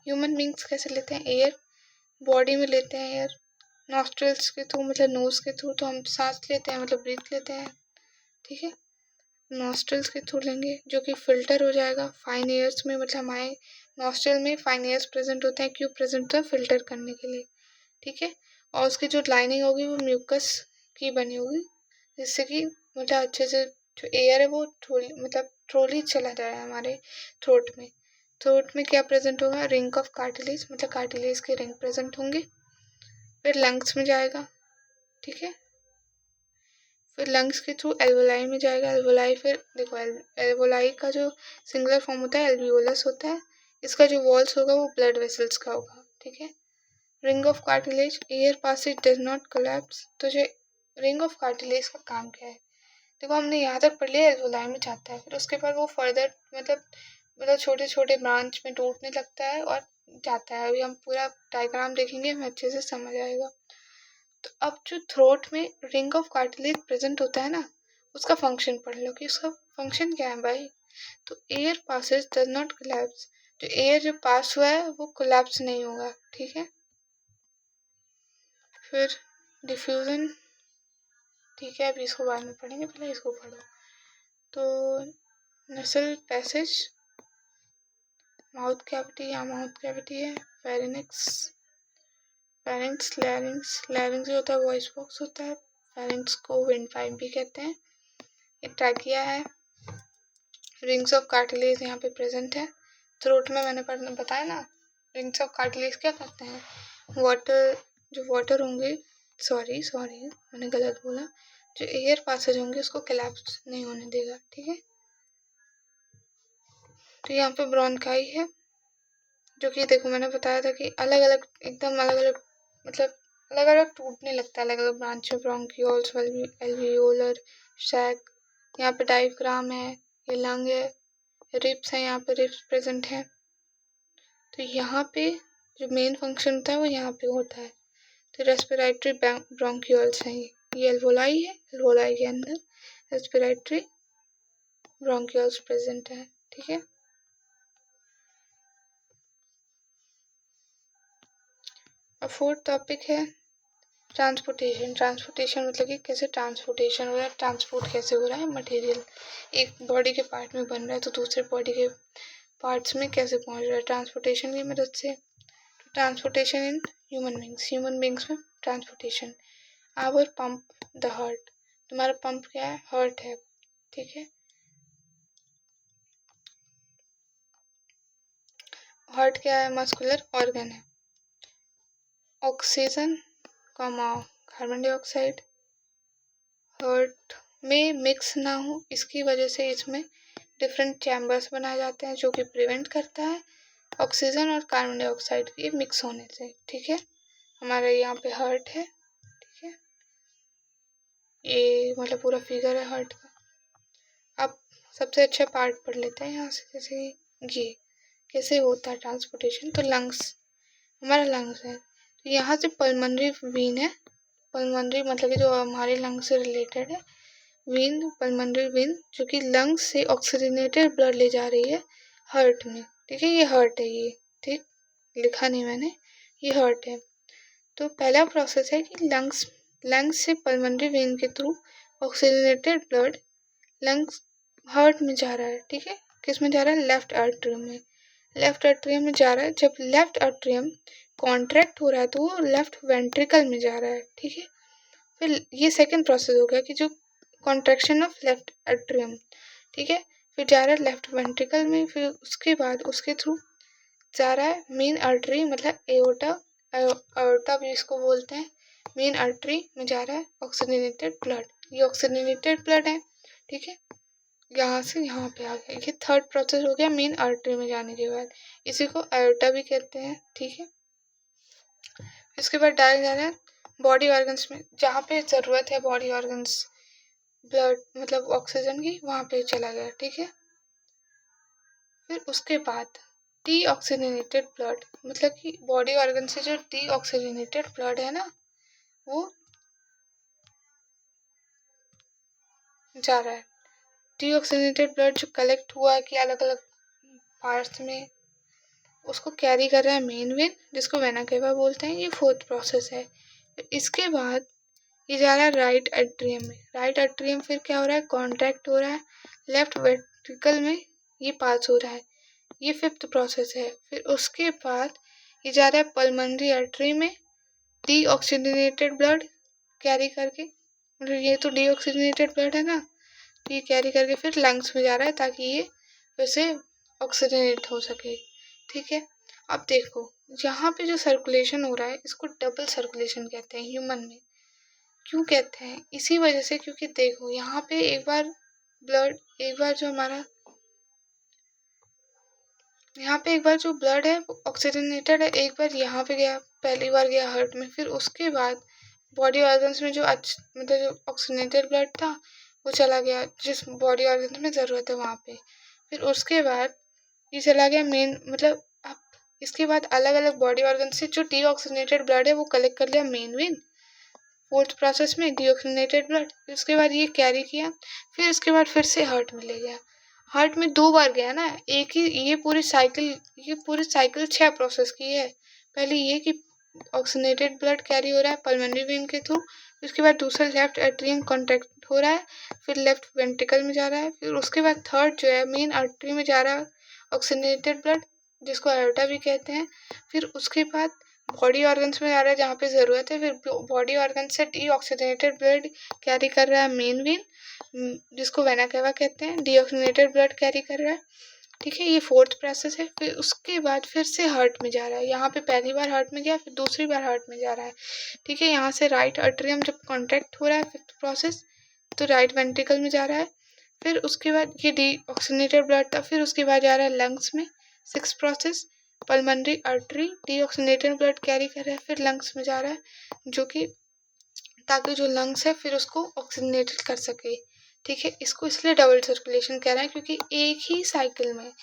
ह्यूमन बींग्स कैसे लेते हैं, एयर बॉडी में लेते हैं एयर, नॉस्ट्रल्स के थ्रू मतलब नोज़ के थ्रू तो हम सांस लेते हैं मतलब ब्रीथ लेते हैं, ठीक है। नॉस्ट्रल्स के थ्रू लेंगे जो कि फ़िल्टर हो जाएगा फाइन एयर्स में, मतलब हमारे नॉस्ट्रल में फाइन एयर्स प्रेजेंट होते हैं, क्यों प्रेजेंट होता है, फ़िल्टर करने के लिए, ठीक है। और उसकी जो लाइनिंग होगी वो म्यूकस की बनी होगी, जिससे कि मतलब अच्छे से जो एयर है वो थ्रोली चला जाए हमारे थ्रोट में। थ्रोट में क्या प्रेजेंट होगा, रिंग ऑफ कार्टिलेज, मतलब कार्टिलेज के रिंग प्रेजेंट होंगे। फिर लंग्स में जाएगा, ठीक है। फिर लंग्स के थ्रू एल्वोलाई में जाएगा, एल्वोलाई फिर देखो एल्वोलाई का जो सिंगुलर फॉर्म होता है एल्वियोलस होता है, इसका जो वॉल्स होगा वो ब्लड वेसल्स का होगा, ठीक है। Ring of cartilage, air passage does not collapse, तो जो रिंग ऑफ कार्टिलेज का काम क्या है, देखो हमने यहाँ तक पढ़ लिया एल्वोलाई में जाता है, फिर उसके बाद वो फर्दर मतलब छोटे छोटे ब्रांच में टूटने लगता है और जाता है। अभी हम पूरा डायग्राम देखेंगे, हमें अच्छे से समझ आएगा। तो अब जो थ्रोट में रिंग ऑफ कार्टिलेज प्रेजेंट होता है ना, उसका फंक्शन पढ़ लो कि उसका फंक्शन क्या है भाई। तो air passage does not collapse, जो एयर जो पास हुआ है वो कोलैप्स नहीं होगा, ठीक है। फिर डिफ्यूजन, ठीक है, अभी इसको बाद में पढ़ेंगे, पहले इसको पढ़ो। तो नसल पैसेज, माउथ कैविटी, यहाँ माउथ कैविटी है, फेरिनेक्स, फेरिंक्स, लैरिंक्स, लैरिंक्स जो होता है वॉइस बॉक्स होता है, फेरिंक्स को विंड पाइप भी कहते हैं। ये ट्रैकिया है, रिंग्स ऑफ कार्टिलेज यहाँ पे प्रेजेंट है। थ्रोट में मैंने पढ़ना बताया ना, रिंग्स ऑफ कार्टिलेज क्या करते हैं, वाटर, जो वाटर होंगे, सॉरी सॉरी मैंने गलत बोला, जो एयर पासेज होंगे उसको कोलैप्स नहीं होने देगा, ठीक है। तो यहाँ पे ब्रोंकाई है, जो कि देखो मैंने बताया था कि अलग अलग एकदम अलग अलग मतलब अलग अलग टूटने लगता है, अलग अलग ब्रांच में, ब्रोंक्यूल्स, एल्वियोलर सैक, यहाँ पे डायफ्राम है, ये लंग है, रिब्स है, यहाँ पे रिब्स प्रेजेंट है। तो यहाँ पे जो मेन फंक्शन होता है वो यहाँ पे होता है। तो रेस्पिरेटरी ब्रोंक्यूल्स हैं, ये एल्वोलाई है, एल्वोलाई के अंदर रेस्पिरेटरी ब्रोंक्यूल्स प्रेजेंट है, ठीक है। अब फोर्थ टॉपिक है ट्रांसपोर्टेशन। ट्रांसपोर्टेशन मतलब कि कैसे ट्रांसपोर्टेशन हो रहा है, ट्रांसपोर्ट कैसे हो रहा है मटेरियल, एक बॉडी के पार्ट में बन रहा है तो दूसरे बॉडी के पार्ट्स में कैसे पहुंच रहा है ट्रांसपोर्टेशन की मदद से। ट्रांसपोर्टेशन इन ह्यूमन बींग्स में transportation. Our pump the heart, तुम्हारा पंप क्या है, हार्ट है, ठीक है। हार्ट क्या है, मस्कुलर ऑर्गन है। Oxygen comma carbon dioxide heart में मिक्स ना हो, इसकी वजह से इसमें डिफरेंट चैम्बर्स बनाए जाते हैं जो कि प्रिवेंट करता है ऑक्सीजन और कार्बन डाइऑक्साइड के मिक्स होने से, ठीक है। हमारे यहाँ पे हार्ट है, ठीक है, ये मतलब पूरा फिगर है हार्ट का। अब सबसे अच्छा पार्ट पढ़ लेते हैं यहाँ से, जैसे ये कैसे होता है ट्रांसपोर्टेशन। तो लंग्स, हमारा लंग्स है, तो यहाँ से पल्मोनरी वीन है, पल्मोनरी मतलब कि जो हमारे लंग्स से रिलेटेड है, वीन, पल्मोनरी वीन जो कि लंग्स से ऑक्सीजनेटेड ब्लड ले जा रही है हार्ट में, ठीक है। ये हार्ट है, ये ठीक लिखा नहीं मैंने, ये हार्ट है। तो पहला प्रोसेस है कि लंग्स से पल्मोनरी वेन के through oxygenated blood lungs heart में जा रहा है, ठीक है। किस में जा रहा है, लेफ्ट आर्टरियम में, लेफ्ट आर्टरियम में जा रहा है। जब लेफ्ट आर्टरियम कॉन्ट्रैक्ट हो रहा है तो वो लेफ्ट वेंट्रिकल में जा रहा है, ठीक है। फिर ये सेकंड प्रोसेस हो गया कि जो कॉन्ट्रैक्शन ऑफ लेफ्ट आर्टरियम, ठीक है, फिर जा रहा है लेफ्ट वेंट्रिकल में, फिर उसके बाद उसके थ्रू जा रहा है मेन आर्टरी मतलब एओर्टा, एओर्टा भी इसको बोलते हैं, मेन आर्टरी में जा रहा है ऑक्सीजनेटेड ब्लड, ये ऑक्सीजनेटेड ब्लड है, ठीक है। यहाँ से यहाँ पे आ गया, ये थर्ड प्रोसेस हो गया मेन आर्टरी में जाने के बाद, इसी को एओर्टा भी कहते हैं, ठीक है। इसके बाद डायरेक्ट जा रहे हैं बॉडी ऑर्गन्स में, जहाँ पे ज़रूरत है बॉडी ऑर्गन्स ब्लड मतलब ऑक्सीजन की, वहाँ पे चला गया, ठीक है। फिर उसके बाद डीऑक्सीजनेटेड ब्लड मतलब कि बॉडी ऑर्गन से जो डीऑक्सीजनेटेड ब्लड है ना वो जा रहा है। डीऑक्सीजनेटेड ब्लड जो कलेक्ट हुआ है कि अलग अलग पार्ट्स में उसको कैरी कर रहा है मेन वेन, जिसको वेना केवा बोलते हैं। ये फोर्थ प्रोसेस है। इसके बाद ये जा रहा है राइट एट्रियम में। राइट एट्रियम फिर क्या हो रहा है, कॉन्ट्रैक्ट हो रहा है, लेफ्ट वेंट्रिकल में ये पास हो रहा है। ये फिफ्थ प्रोसेस है। फिर उसके बाद ये जा रहा है पल्मोनरी आर्टरी में, डीऑक्सीजनेटेड ब्लड कैरी करके, मतलब ये तो डीऑक्सीजनेटेड ब्लड है ना, तो ये कैरी करके फिर लंग्स में जा रहा है ताकि ये फिर से ऑक्सीजनेट हो सके। ठीक है। अब देखो यहाँ पे जो सर्कुलेशन हो रहा है इसको डबल सर्कुलेशन कहते हैं ह्यूमन में। क्यों कहते हैं, इसी वजह से क्योंकि देखो यहाँ पे एक बार ब्लड, एक बार जो हमारा यहाँ पे एक बार जो ब्लड है वो ऑक्सीजनेटेड है, एक बार यहाँ पे गया, पहली बार गया हार्ट में, फिर उसके बाद बॉडी ऑर्गन्स में जो मतलब जो ऑक्सीजनेटेड ब्लड था वो चला गया जिस बॉडी ऑर्गन्स में ज़रूरत है वहाँ पे। फिर उसके बाद ये चला गया मेन, मतलब अब इसके बाद अलग अलग बॉडी ऑर्गन से जो डीऑक्सीजनेटेड ब्लड है वो कलेक्ट कर लिया मेन वेन, फोर्थ प्रोसेस में डीऑक्सीजनेटेड ब्लड। फिर उसके बाद ये कैरी किया, फिर उसके बाद फिर से हार्ट में ले गया। हार्ट में 2 बार गया ना, एक ही ये पूरी साइकिल 6 प्रोसेस की है। पहले ये कि ऑक्सीजनेटेड ब्लड कैरी हो रहा है पल्मोनरी वेन के थ्रू, उसके बाद दूसरा लेफ्ट एट्रियम कॉन्ट्रैक्ट हो रहा है, फिर लेफ्ट वेंट्रिकल में जा रहा है, फिर उसके बाद थर्ड जो है मेन आर्टरी में जा रहा है ऑक्सीजनेटेड ब्लड, जिसको अयोर्टा भी कहते हैं। फिर उसके बाद बॉडी ऑर्गन्स में जा रहा है जहाँ पे ज़रूरत है, फिर बॉडी ऑर्गन से डीऑक्सीजनेटेड ब्लड कैरी कर रहा है मेन वेन, जिसको वेना केवा कहते हैं, डीऑक्सीजनेटेड ब्लड कैरी कर रहा है। ठीक है, ये फोर्थ प्रोसेस है। फिर उसके बाद फिर से हार्ट में जा रहा है, यहाँ पे पहली बार हार्ट में गया, फिर दूसरी बार हार्ट में जा रहा है। ठीक है, यहाँ से राइट अट्रियम जब कॉन्ट्रैक्ट हो रहा है फिफ्थ प्रोसेस, तो राइट वेंट्रिकल में जा रहा है। फिर उसके बाद ये डीऑक्सीजनेटेड ब्लड था, फिर उसके बाद जा रहा है लंग्स में, six process, pulmonary artery deoxygenated blood carry कर रहा है, फिर लंग्स में जा रहा है, जो कि ताकि जो लंग्स है फिर उसको ऑक्सीजनेटेड कर सके। ठीक है, इसको इसलिए डबल सर्कुलेशन कह रहे हैं क्योंकि एक ही साइकिल में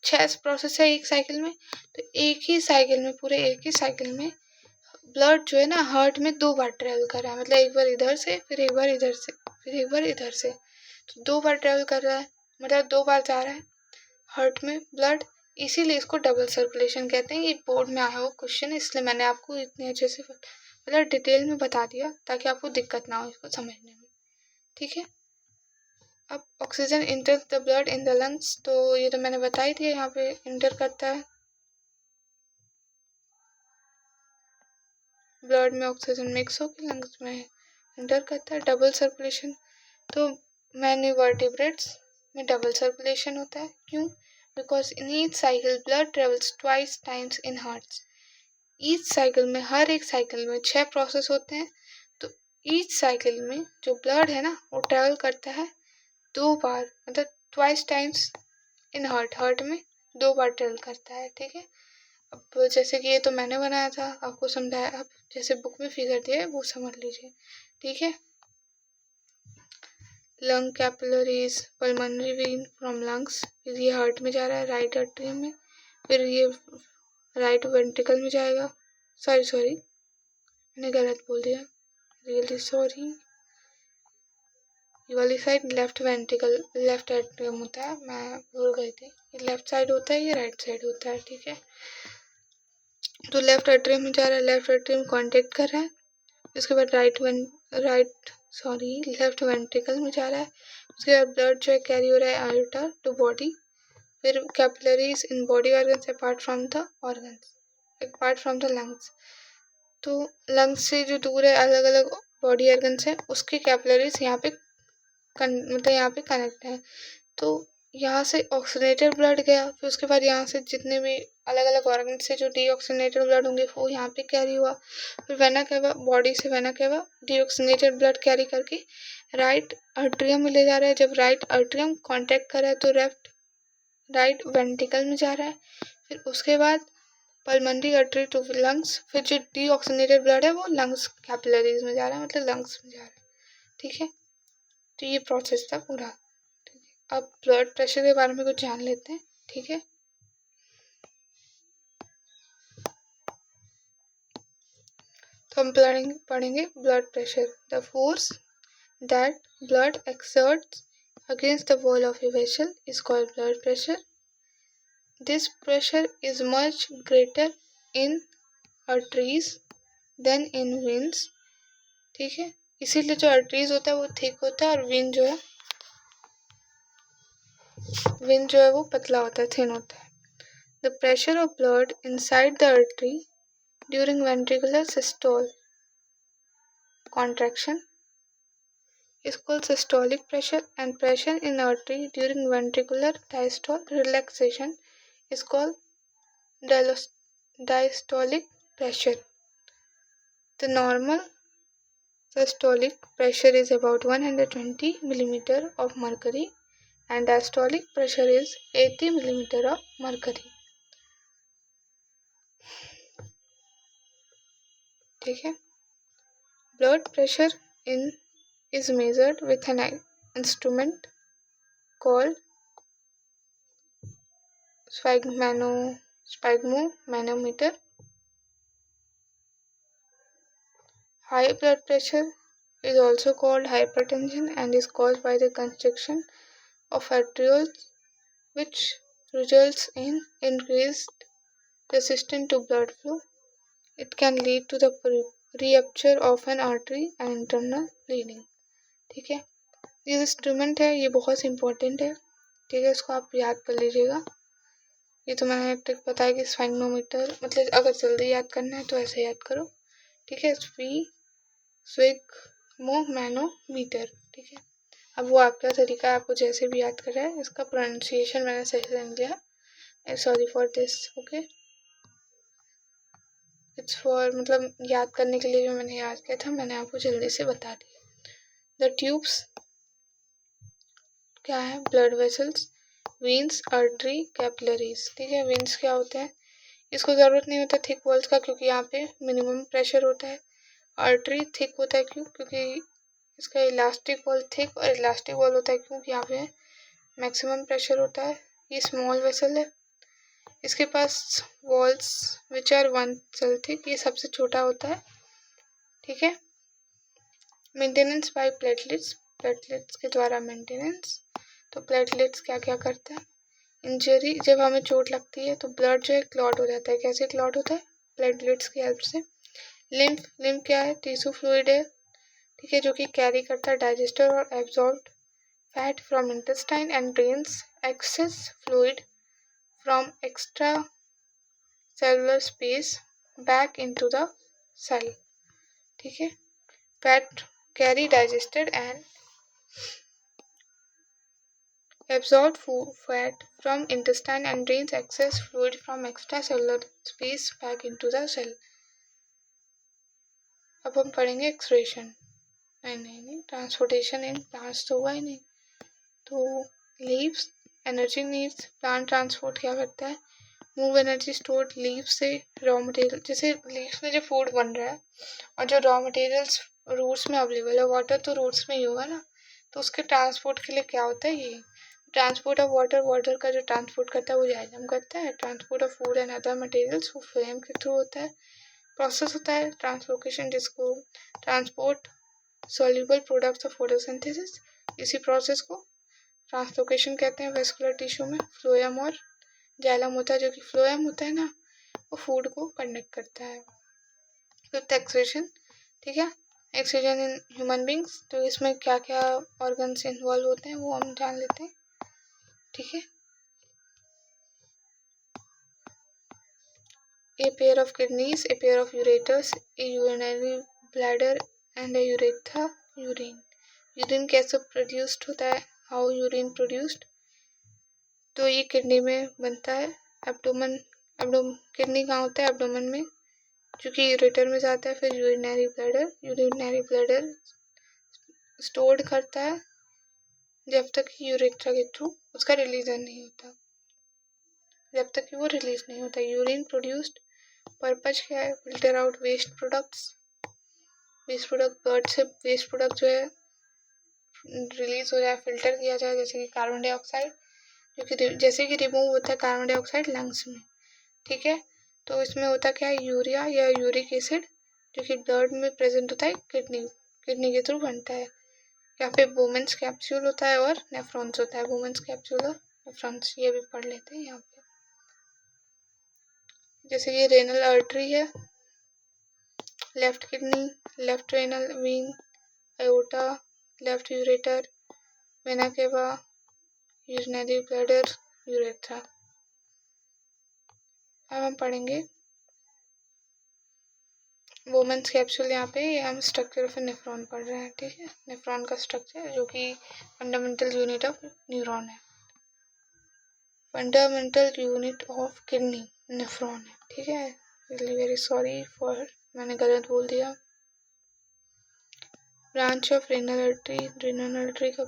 6 प्रोसेस है एक साइकिल में, तो एक ही साइकिल में, पूरे एक ही साइकिल में ब्लड जो है ना हार्ट में 2 बार ट्रेवल कर रहा है, मतलब एक बार इधर से, फिर एक बार इधर से, फिर एक बार इधर से, तो 2 बार ट्रेवल कर रहा है, मतलब 2 बार जा रहा है हार्ट में ब्लड, इसीलिए इसको डबल सर्कुलेशन कहते हैं। ये बोर्ड में आया हुआ क्वेश्चन है, इसलिए मैंने आपको इतने अच्छे से मतलब डिटेल में बता दिया ताकि आपको दिक्कत ना हो इसको समझने में। ठीक है, अब oxygen enter the blood in the lungs, तो ये तो मैंने बता ही दिया, यहाँ पे इंटर करता है ब्लड में, ऑक्सीजन मिक्स होकर लंग्स में इंटर करता है। डबल सर्कुलेशन, तो मैनी वर्टिब्रेट्स में डबल सर्कुलेशन होता है। क्यों? Because in each cycle blood travels twice times in hearts. Each cycle में, हर एक साइकिल में 6 प्रोसेस होते हैं, तो ईच साइकिल में जो ब्लड है ना वो ट्रेवल करता है 2 बार, मतलब twice times in heart, heart में 2 बार ट्रेवल करता है। ठीक है, अब जैसे कि ये तो मैंने बनाया था, आपको समझाया, अब जैसे बुक में फिगर दिया है वो समझ लीजिए। ठीक है, lung capillaries, pulmonary vein from lungs, फिर ये हार्ट में जा रहा है राइट आर्टरी में, फिर ये राइट वेंट्रिकल में जाएगा, सॉरी मैंने गलत बोल दिया, रियली सॉरी, ये वाली side left ventricle, left atrium होता है, मैं भूल गई थी, ये लेफ्ट साइड होता है, ये राइट साइड होता है। ठीक है, तो लेफ्ट एट्रियम में जा रहा है, लेफ्ट एट्रियम कॉन्टेक्ट कर रहा है, उसके बाद लेफ्ट वेंट्रिकल में जा रहा है, उसके बाद ब्लड जो है कैरी हो रहा है आयोर्टा टू बॉडी, फिर capillaries in body organs apart from the lungs, तो लंग्स से जो दूर है अलग अलग बॉडी ऑर्गन्स है उसके कैपिलरीज यहाँ पे मतलब यहाँ पे कनेक्ट है, तो यहाँ से ऑक्सीजनेटेड ब्लड गया, फिर उसके बाद यहाँ से जितने भी अलग अलग ऑर्गन से जो डीऑक्सीजनेटेड ब्लड होंगे वो यहाँ पे कैरी हुआ, फिर वेना केवा, बॉडी से vena cava deoxygenated blood carry करके राइट आर्टरियम में ले जा रहा है। जब राइट आर्टरियम कॉन्टैक्ट कर रहा है तो राइट वेंट्रिकल में जा रहा है, फिर उसके बाद पल्मोनरी आर्टरी टू लंग्स, फिर जो डीऑक्सीजनेटेड ब्लड है वो लंग्स कैपिलरीज में जा रहा है, मतलब लंग्स में जा रहा है। ठीक है, तो ये प्रोसेस था पूरा। ठीक है, अब ब्लड प्रेशर के बारे में कुछ जान लेते हैं। ठीक है, तो हम पढ़ेंगे blood pressure, the force that blood exerts against the wall of a vessel is called blood pressure. This pressure is much greater in arteries than in veins. ठीक है, इसीलिए जो आर्टरीज होता है वो थिक होता है और वेन जो है वो पतला होता है, थिन होता है। The pressure of blood inside the artery during ventricular systole contraction is called systolic pressure, and pressure in artery during ventricular diastole relaxation is called diastolic pressure. The normal systolic pressure is about 120 mm of mercury and diastolic pressure is 80 mm of mercury. ठीक है, blood pressure in is measured with an instrument called sphygmomanometer. High blood pressure is also called hypertension and is caused by the constriction of arterioles, which results in increased resistance to blood flow. It can lead to the rupture of an artery and internal bleeding. ठीक है, ये instrument है, ये बहुत important है। ठीक है, इसको आप याद कर लीजिएगा। ये तो मैंने ट्रिक बताया कि स्फैग्मोमीटर, मतलब अगर जल्दी याद करना है तो ऐसे याद करो। ठीक है, स्फिग्मोमैनोमीटर। ठीक है, अब वो आपका तरीका है, आपको जैसे भी याद कर रहा है। इसका प्रोनाउंसिएशन मैंने सही से नहीं लिया, sorry for this. Okay, it's for मतलब याद करने के लिए जो मैंने याद किया था मैंने आपको जल्दी से बता दिया। द ट्यूब्स क्या है? Blood vessels, veins, artery, capillaries. ठीक है, वेन्स क्या होते हैं? इसको ज़रूरत नहीं होता थिक वॉल्स का, क्योंकि यहाँ पे मिनिमम प्रेशर होता है। आर्टरी थिक होता है, क्यों? क्योंकि इसका इलास्टिक वॉल थिक और इलास्टिक वॉल होता है, क्योंकि यहाँ पे मैक्सिमम प्रेशर होता है। ये स्मॉल वेसल है, इसके पास walls which are 1 cell thick, ये सबसे छोटा होता है। ठीक है, मेंटेनेंस बाय प्लेटलेट्स, प्लेटलेट्स के द्वारा मेंटेनेंस। तो प्लेटलेट्स क्या क्या करता है? इंजरी, जब हमें चोट लगती है तो ब्लड जो है क्लॉट हो जाता है। कैसे क्लॉट होता है? प्लेटलेट्स की हेल्प से। लिम्फ, लिम्फ क्या है? टिश्यू फ्लूइड है। ठीक है, जो कि कैरी करता है डाइजेस्टर और absorb fat from intestine and drains excess fluid from extra cellular space back into the cell. ठीक है, fat carry digested and absorb fat from intestine and drains excess fluid from extracellular space back into the cell. अब हम पढ़ेंगे excretion. नहीं, transportation in plants तो हुआ ही नहीं। तो leaves, energy needs, plant transport क्या करता है? मूव एनर्जी स्टोर्ड लीव से रॉ मटेरियल, जैसे लीव्स में जो फूड बन रहा है और जो रॉ मटेरियल्स रूट्स में अवेलेबल है, वाटर तो रूट्स में ही होगा ना, तो उसके ट्रांसपोर्ट के लिए क्या होता है? ये ट्रांसपोर्ट ऑफ वाटर, वाटर का जो ट्रांसपोर्ट करता है वो जाइलम करता है। Transport of food and other materials वो फ्लेम के थ्रू होता है। प्रोसेस होता है ट्रांसलोकेशन, जिसको transport soluble products of photosynthesis. इसी प्रोसेस को ट्रांसलोकेशन कहते हैं। वेस्कुलर टिश्यू में फ्लोएम और जाइलम होता है, जो कि फ्लोएम होता है ना, वो फूड को कंडक्ट करता है। Fifth excretion. ठीक है, एक्सक्रीशन इन ह्यूमन बींग्स, तो इसमें क्या क्या ऑर्गन्स इन्वॉल्व होते हैं वो हम जान लेते हैं। ठीक है, a pair of kidneys, a pair of ureters, a urinary bladder and a urethra, urine. Urine कैसे प्रोड्यूस्ड होता है? How urine produced? तो ये किडनी में बनता है। एब्डोमेन, किडनी कहाँ होता है? एब्डोमेन में, जो कि यूरेटर में जाता है। फिर यूरिनरी ब्लैडर स्टोर्ड करता है जब तक यूरेथ्रा के थ्रू उसका रिलीजन नहीं होता, जब तक कि वो रिलीज नहीं होता। यूरिन प्रोड्यूस्ड पर्पज क्या है? Filter out waste products. Waste product, बर्ड से वेस्ट प्रोडक्ट जो है रिलीज हो जाए, फिल्टर किया जाए, जैसे कि कार्बन डाइऑक्साइड, जो कि जैसे कि रिमूव होता है कार्बन डाइऑक्साइड लंग्स में। ठीक है, तो इसमें होता क्या है? यूरिया या यूरिक एसिड, जो कि ब्लड में प्रेजेंट होता है, किडनी के थ्रू बनता है। यहाँ पे वुमेन्स कैप्सूल होता है और नेफ्रॉन्स होता है। वुमेन्स कैप्सूल और नेफ्रॉन्स, ये भी पढ़ लेते हैं यहाँ पे। जैसे ये रेनल आर्टरी है, left kidney, left renal vein, aorta, left ureter, vena cava, urinary bladder, urethra. अब हम पढ़ेंगे वोमेन्स कैप्सूल। यहाँ पे हम स्ट्रक्चर ऑफ नेफ्रॉन पढ़ रहे हैं, ठीक है। नेफ्रॉन का स्ट्रक्चर जो कि फंडामेंटल यूनिट ऑफ न्यूरॉन है, fundamental unit of kidney nephron है, ठीक है। रियली वेरी सॉरी फॉर मैंने गलत बोल दिया। ब्रांच ऑफ रेनल आर्टरी का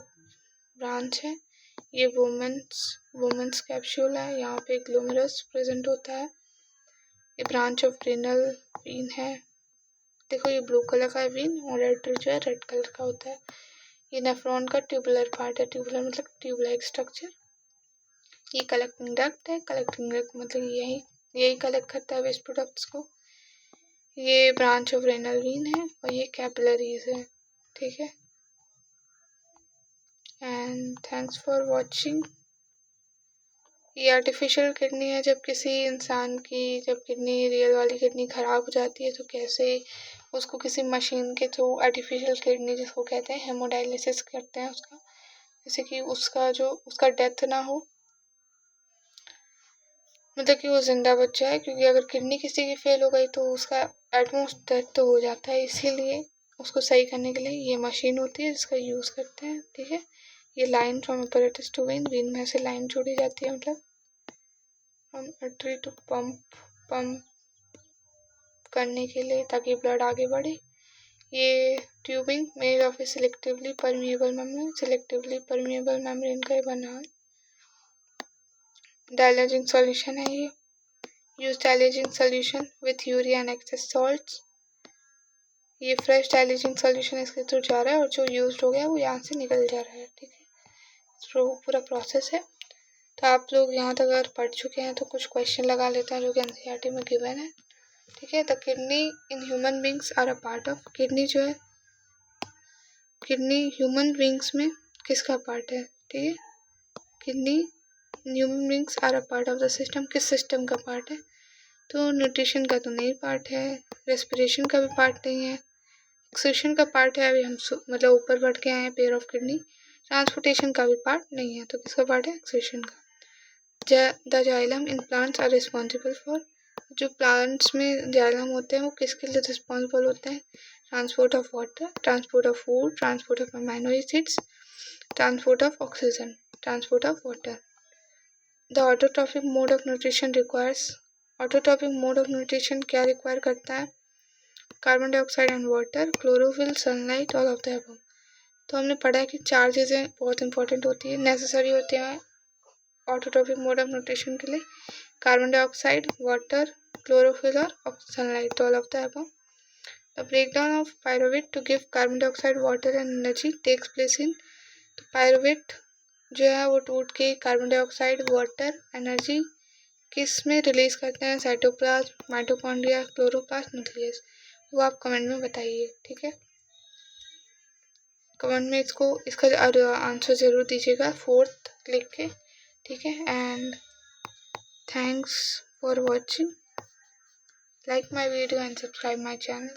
ब्रांच है ये वुमेन्स कैप्सूल है। यहाँ पे ग्लोमेरुलस प्रेजेंट होता है। ये ब्रांच ऑफ रेनल वीन है। देखो ये ब्लू कलर का वीन और आर्टरी जो है रेड कलर का होता है। ये नेफ्रॉन का ट्यूबुलर पार्ट है, ट्यूबुलर मतलब ट्यूब लाइक स्ट्रक्चर। ये कलेक्टिंग डक्ट है, कलेक्टिंग डक्ट मतलब यही कलेक्ट करता है वेस्ट प्रोडक्ट्स को। ये ब्रांच ऑफ रेनल वीन है और ये कैपिलरीज है, ठीक है। And thanks for watching. ये आर्टिफिशियल किडनी है। जब किसी इंसान की किडनी रियल वाली किडनी ख़राब हो जाती है तो कैसे उसको किसी मशीन के थ्रू आर्टिफिशियल किडनी जिसको कहते हैं हेमोडायलिसिस करते हैं उसका, जैसे कि उसका डेथ ना हो, मतलब कि वो ज़िंदा बच जाए। क्योंकि अगर किडनी किसी की फेल हो गई तो उसका एटमोस्ट डेथ तो हो जाता है। इसीलिए उसको सही करने के लिए ये मशीन होती है जिसका यूज़ करते हैं, ठीक है। ये line from apparatus to vein, vein में से लाइन छोड़ी जाती है, मतलब फ्रॉम आर्टरी टू पंप करने के लिए ताकि ब्लड आगे बढ़े। ये tubing made of a selectively permeable membrane का ही बना है। डायलाइजिंग सॉल्यूशन है ये। Use dialysing solution with urea and excess salts. ये फ्रेश डायलाइजिंग सॉल्यूशन इसके थ्रू जा रहा है और जो यूज हो गया वो यहाँ से निकल जा रहा है, ठीक है। तो पूरा प्रोसेस है। तो आप लोग यहाँ तक अगर पढ़ चुके हैं तो कुछ क्वेश्चन लगा लेते हैं जो कि एनसीईआरटी में गिवन है, ठीक है। The kidney in human beings are a part of, kidney जो है किडनी ह्यूमन बींग्स में किसका पार्ट है, ठीक है। Kidney human beings are a part of the system, किस सिस्टम का पार्ट है। तो न्यूट्रिशन का तो नहीं पार्ट है, रेस्पिरेशन का भी पार्ट नहीं है, एक्सक्रीशन का पार्ट है। अभी हम मतलब ऊपर बढ़ के आए हैं पेयर ऑफ किडनी। ट्रांसपोर्टेशन का भी पार्ट नहीं है, तो किसका पार्ट है, एक्सक्रीशन का। The xylem in plants are responsible for, जो प्लांट्स में जाइलम होते हैं वो किसके लिए रिस्पॉन्सिबल होते हैं, transport of water, transport of food, transport of amino acids, transport of oxygen, transport of water. The autotrophic mode of nutrition requires, autotrophic mode of nutrition क्या रिक्वायर करता है, carbon dioxide and water, chlorophyll, sunlight, all of the above. तो हमने पढ़ा है कि 4 चीज़ें बहुत इंपॉर्टेंट होती है, नेसेसरी होती हैं ऑटोट्रॉफिक मोड ऑफ न्यूट्रिशन के लिए, कार्बन डाइऑक्साइड, वाटर, क्लोरोफिल और sunlight, all of the above. The breakdown of pyruvate to give carbon dioxide, water and energy takes place in, तो पायरुवेट जो है वो टूट के कार्बन डाइऑक्साइड, वाटर, एनर्जी किस में रिलीज करते हैं, साइटोप्लाज्म, माइटोकॉन्ड्रिया, क्लोरोप्लास्ट, न्यूक्लियस। वो आप कमेंट में बताइए, ठीक है। कमेंट में इसका आंसर ज़रूर दीजिएगा 4th लिख के, ठीक है। And thanks for watching, like my video and subscribe my channel.